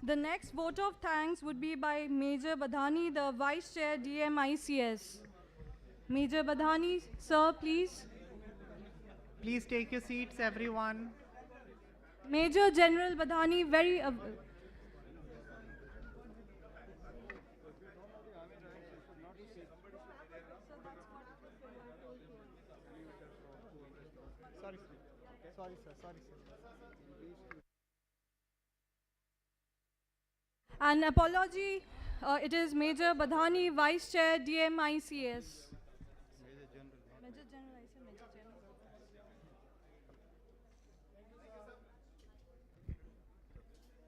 The next vote of thanks would be by Major Badhani, the Vice Chair, DMICS. Major Badhani, sir, please. Please take your seats, everyone. Major General Badhani, very... Sorry, sir. An apology, it is Major Badhani, Vice Chair, DMICS. Major General, I said Major General.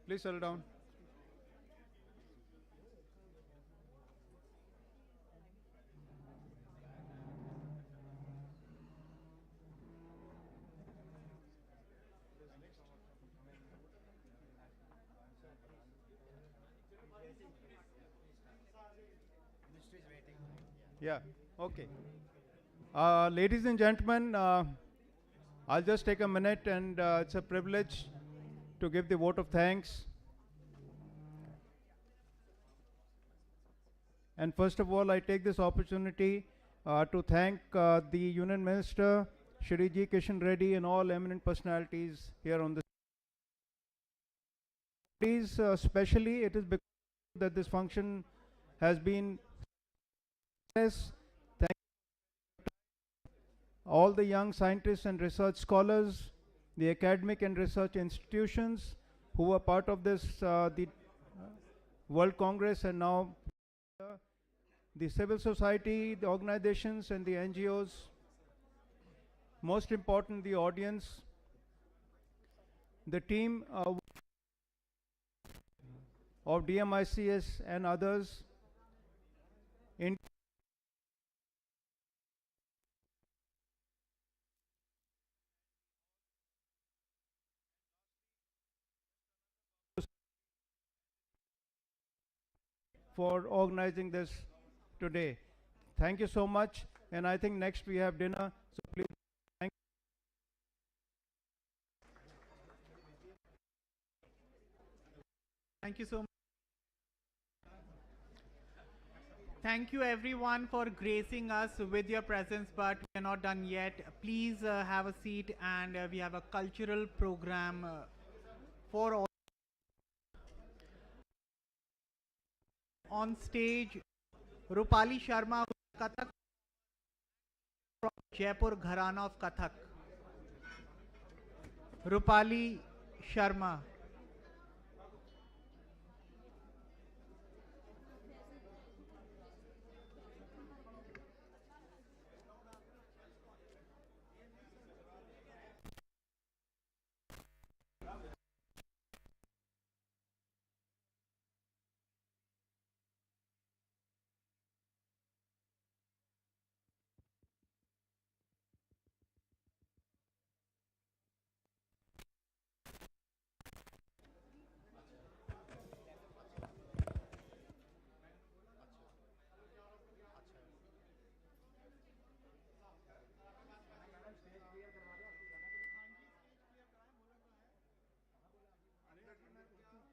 Please settle down. Yeah, okay. Ladies and gentlemen, I'll just take a minute, and it's a privilege to give the vote of thanks. And first of all, I take this opportunity to thank the Union Minister, Shri G. Kishan Reddy, and all eminent personalities here on this. Please, especially, it is because that this function has been success. Thank all the young scientists and research scholars, the academic and research institutions who were part of this, the World Congress, and now the civil society, the organizations and the NGOs, most important, the audience, the team of DMICS and others in for organizing this today. Thank you so much, and I think next we have dinner, so please thank. Thank you so much. Thank you everyone for gracing us with your presence, but we are not done yet. Please have a seat, and we have a cultural program for all. On stage, Rupali Sharma, Kathak from Jaipur Gharana of Kathak. Rupali Sharma.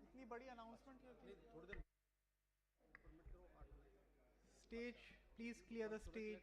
इतनी बड़ी announcement क्यों की? Stage, please clear the stage.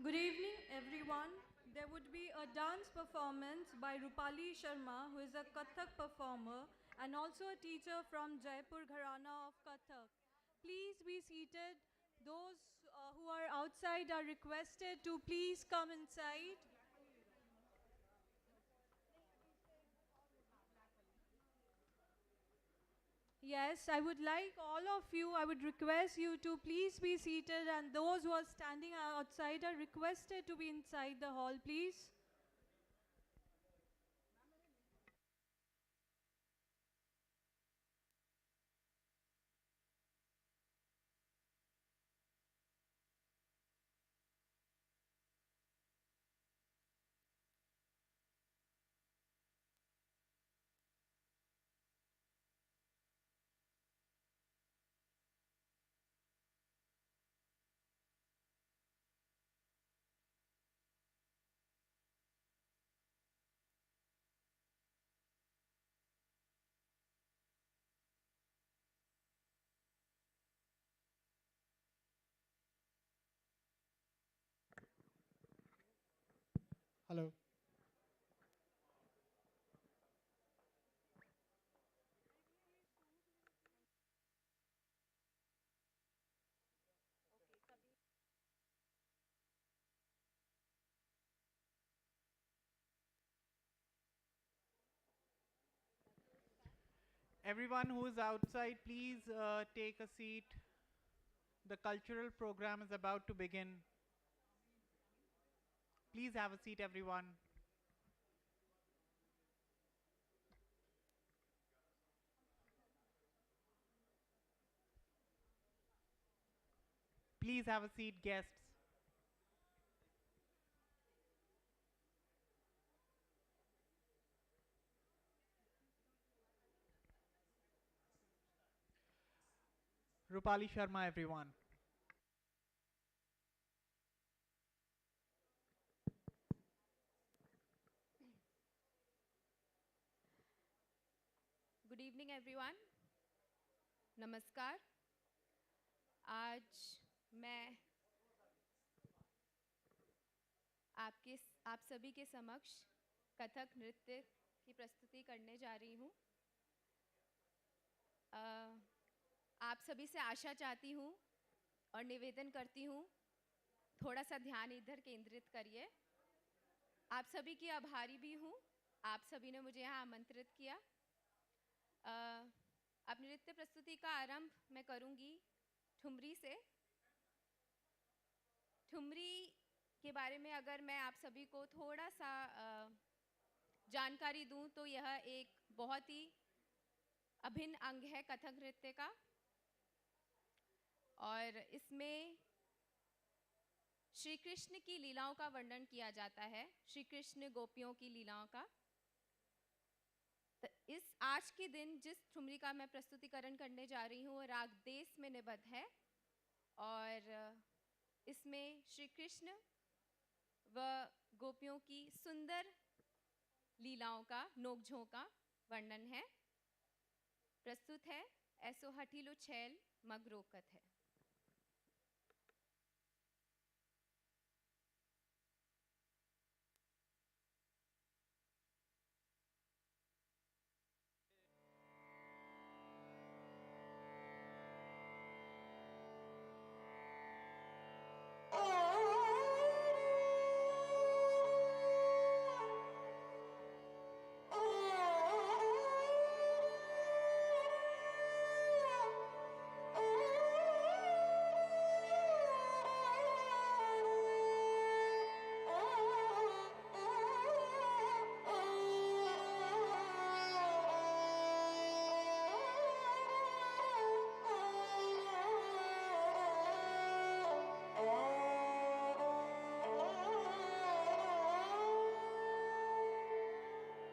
Good evening, everyone. There would be a dance performance by Rupali Sharma, who is a Kathak performer and also a teacher from Jaipur Gharana of Kathak. Please be seated. Those who are outside are requested to please come inside. Yes, I would like all of you, I would request you to please be seated, and those who are standing outside are requested to be inside the hall, please. Hello. Everyone who is outside, please take a seat. The cultural program is about to begin. Please have a seat, everyone. Please have a seat, guests. Rupali Sharma, everyone. Good evening everyone, नमस्कार। आज मैं आप सभी के समक्ष कथक नृत्य की प्रस्तुति करने जा रही हूँ। आप सभी से आशा चाहती हूँ और निवेदन करती हूँ, थोड़ा सा ध्यान इधर केंद्रित करिए। आप सभी की आभारी भी हूँ, आप सभी ने मुझे यहाँ आमंत्रित किया। अपनी नृत्य प्रस्तुति का आरंभ मैं करूँगी ठुमरी से। ठुमरी के बारे में अगर मैं आप सभी को थोड़ा सा जानकारी दूं तो यह एक बहुत ही अभिन्न अंग है कथक नृत्य का, और इसमें श्री कृष्ण की लीलाओं का वर्णन किया जाता है, श्री कृष्ण गोपियों की लीलाओं का। तो इस आज के दिन जिस ठुमरी का मैं प्रस्तुतिकरण करने जा रही हूँ वो राग देश में निबद्ध है, और इसमें श्री कृष्ण व गोपियों की सुंदर लीलाओं का नोकझोंक का वर्णन है। प्रस्तुत है ऐसो हठीलो छैल मग रोकत है।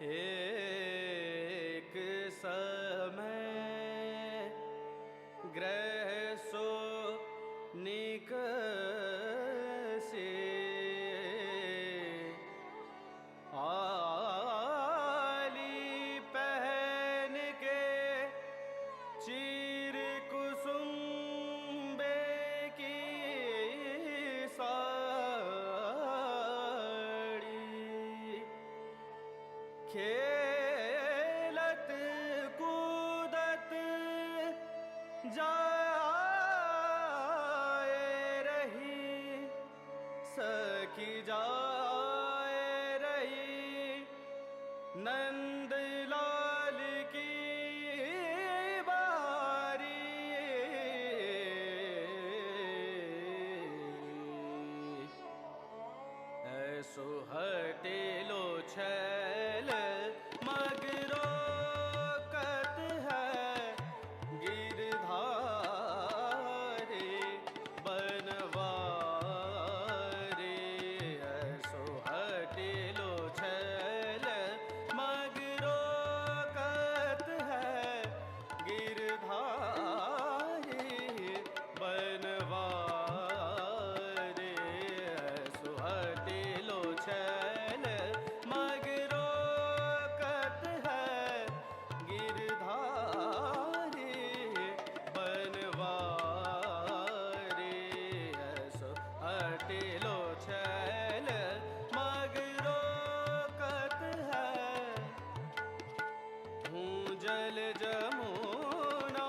एक समय ग्रह सो निकसे आली पहन के चीर कुसुम्बे की सारी खेलत कूदत जाए रही, सखी जाए रही, नंद लाल की बारी। ऐसो हटे लो छैल मगरो कत है गिरधारे बनवारे। ऐसो हटे लो छैल मगरो कत है गिरधारे बनवारे। ऐसो हटे लो छैल मगरो कत है गिरधारे बनवारे। ऐसो हटे लो छैल मगरो कत है। हूँ जल जमुना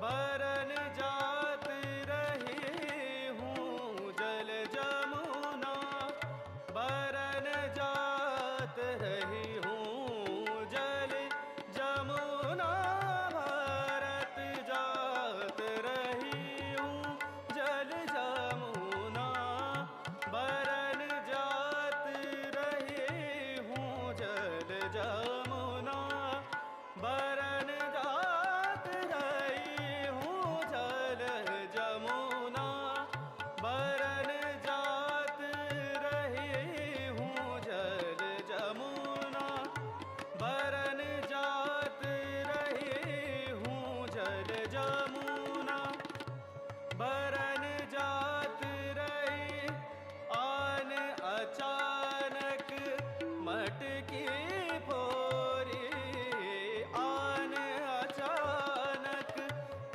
भरन जात रही, हूँ जल जमुना भरन जात रही, हूँ जल जमुना भरत जात रही, हूँ जल जमुना भरन जात रही, हूँ जल जमुना भरन जात रही, हूँ जल जमुना भरन जात रही, हूँ जल जमुना भरन जात रही, हूँ जल जमुना भरन जात रही। आन अचानक मटकी फोरी, आन अचानक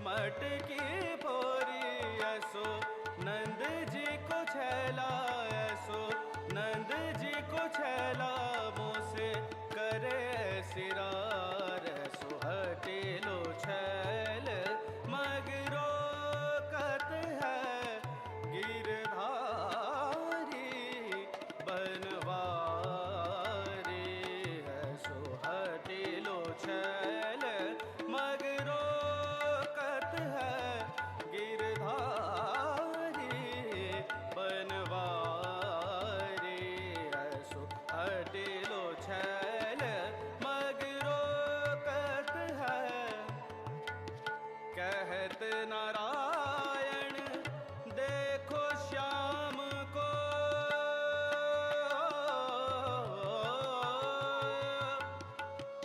मटकी फोरी। ऐसो नंद जी को छैला, ऐसो नंद जी को छैला मुँह से करे सिरार। ऐसो हटे लो छैल मगरो कत है गिरधारी बनवारी। ऐसो हटे लो छैल मगरो कत है गिरधारी बनवारी। ऐसो हटे लो छैल मगरो कत है। कहत नारायण देखो श्याम को,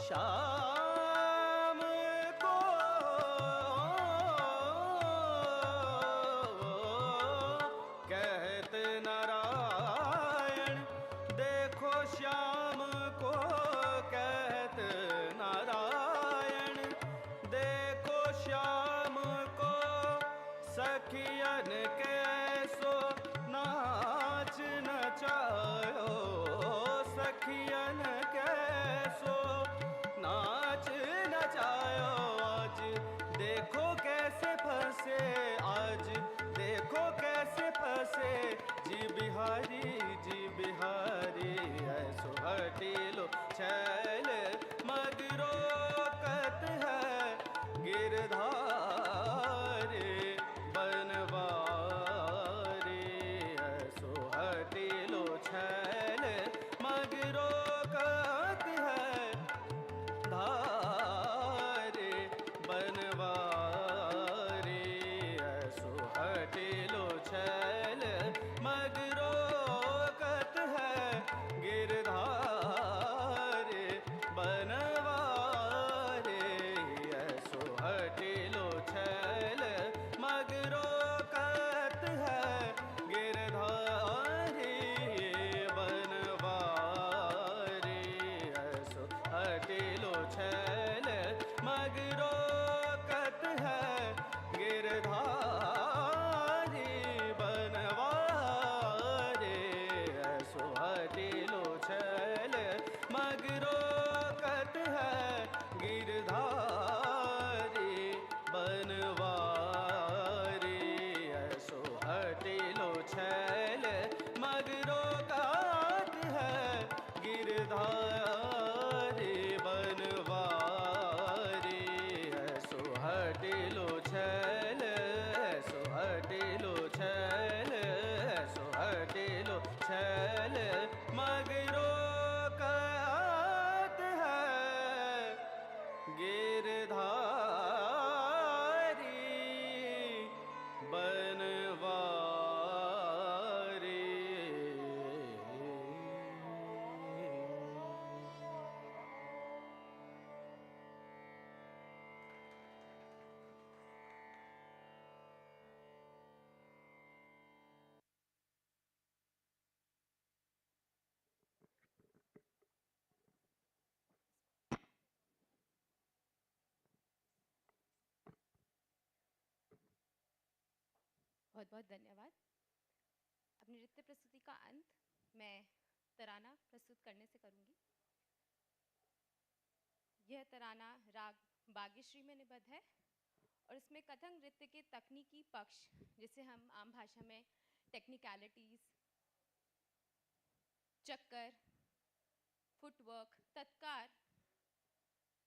श्याम को कहत नारायण देखो श्याम को, कहत नारायण देखो श्याम को। सखियन कैसो नाच नचायो, सखियन कैसो नाच गिरधारी बनवारी ऐसो हटिलो छैल ऐसो हटिलो छैल ऐसो हटिलो छैल मगरो कहत है गिरधारी बनवारी। बहुत बहुत धन्यवाद। अपनी नृत्य प्रस्तुति का अंत मैं तराना प्रस्तुत करने से करूंगी। यह तराना राग बागेश्री में निबद्ध है और इसमें कथक नृत्य के तकनीकी पक्ष, जिसे हम आम भाषा में टेक्निकलिटीज, चक्कर, फुटवर्क, तत्कार,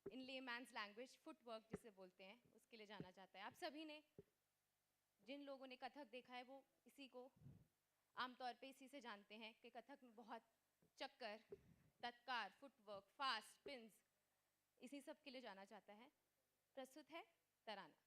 इन लेमैन्स लैंग्वेज फुटवर्क जिसे बोलते हैं, उसके लिए जाना जाता है। आप सभी ने, जिन लोगों ने कथक देखा है वो इसी को आमतौर पे इसी से जानते हैं कि कथक में बहुत चक्कर, तत्कार, फुटवर्क, फास्ट, स्पिन्स, इसी सब के लिए जाना जाता है। प्रस्तुत है तराना।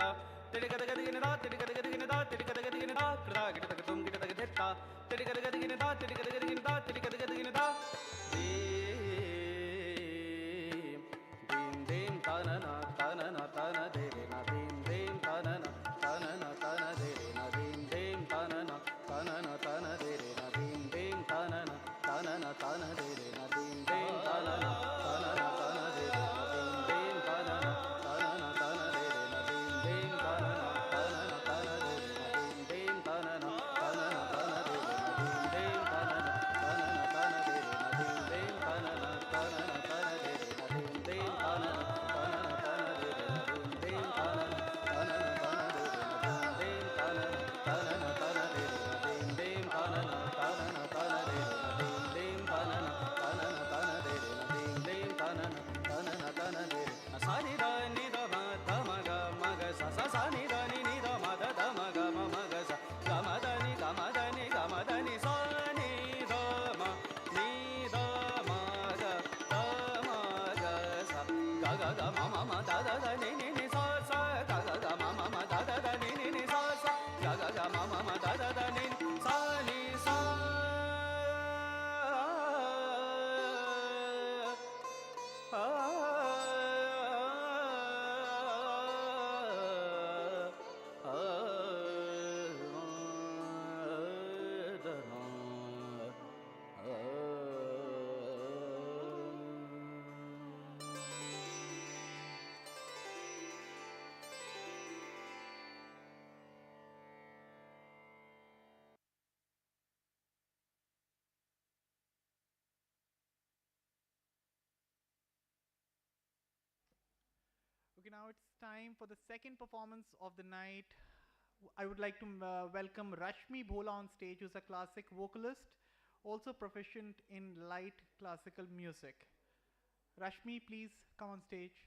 धित्ता तिडिगदगदिगिनदा तिडिगदगदिगिनदा तिडिगदगदिगिनदा कृदा गिटतगतुम गिटतगधित्ता तिडिगदगदिगिनदा तिडिगदगदिगिनदा तिडिगदगदिगिनदा दीम दीम तनना तनना तन दे रे ना दीम दीम तनना तनना तन दे रे ना दीम दीम तनना तनना तन दे रे ना दीम दीम तनना तनना तन दे रे ना दीम दीम तनना तनना तन दे रे ना दीम दीम तनना तनना तन दे रे ना दीम दीम तनना तनना तन दे रे ना दीम दीम तनना तनना तन दे रे ना दीम दीम तनना तनना तन दे रे ना दीम दीम तनना तनना तन दे रे ना दीम दीम तनना तनना तन दे रे ना दीम दीम तनना तनना तन दे रे ना दीम दीम तनना तनना तन दे रे ना दीम दीम तनना तनना तन दे रे ना दीम दीम तनना तनना तन दे रे ना दीम दीम तनना तनना तन दे रे ना सानि द नि द म ध म ग म ग सा सा सा नि द नि नि द म ध ध म ग म म ग सा ग म द नि ग म द नि ग म द नि सा नि द म नि द म ग द म ग सा ग ग ग म म म द द द नि नि नि सा सा ग ग ग म म म द द द नि नि नि सा सा ग ग ग म म म द द द नि सा नि सा Okay, now it's time for the second performance of the night. I would like to welcome Rashmi Bhola on stage, who's a classic vocalist, also proficient in light classical music. Rashmi, please come on stage.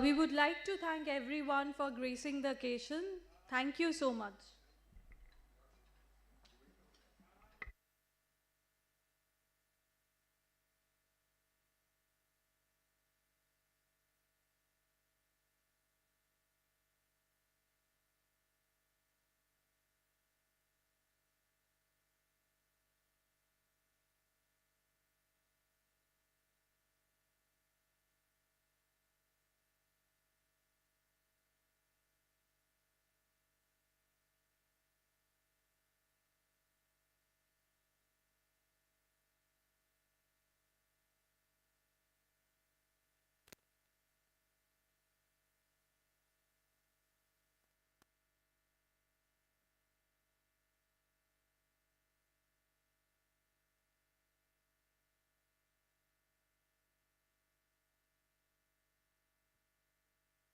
We would like to thank everyone for gracing the occasion. Thank you so much.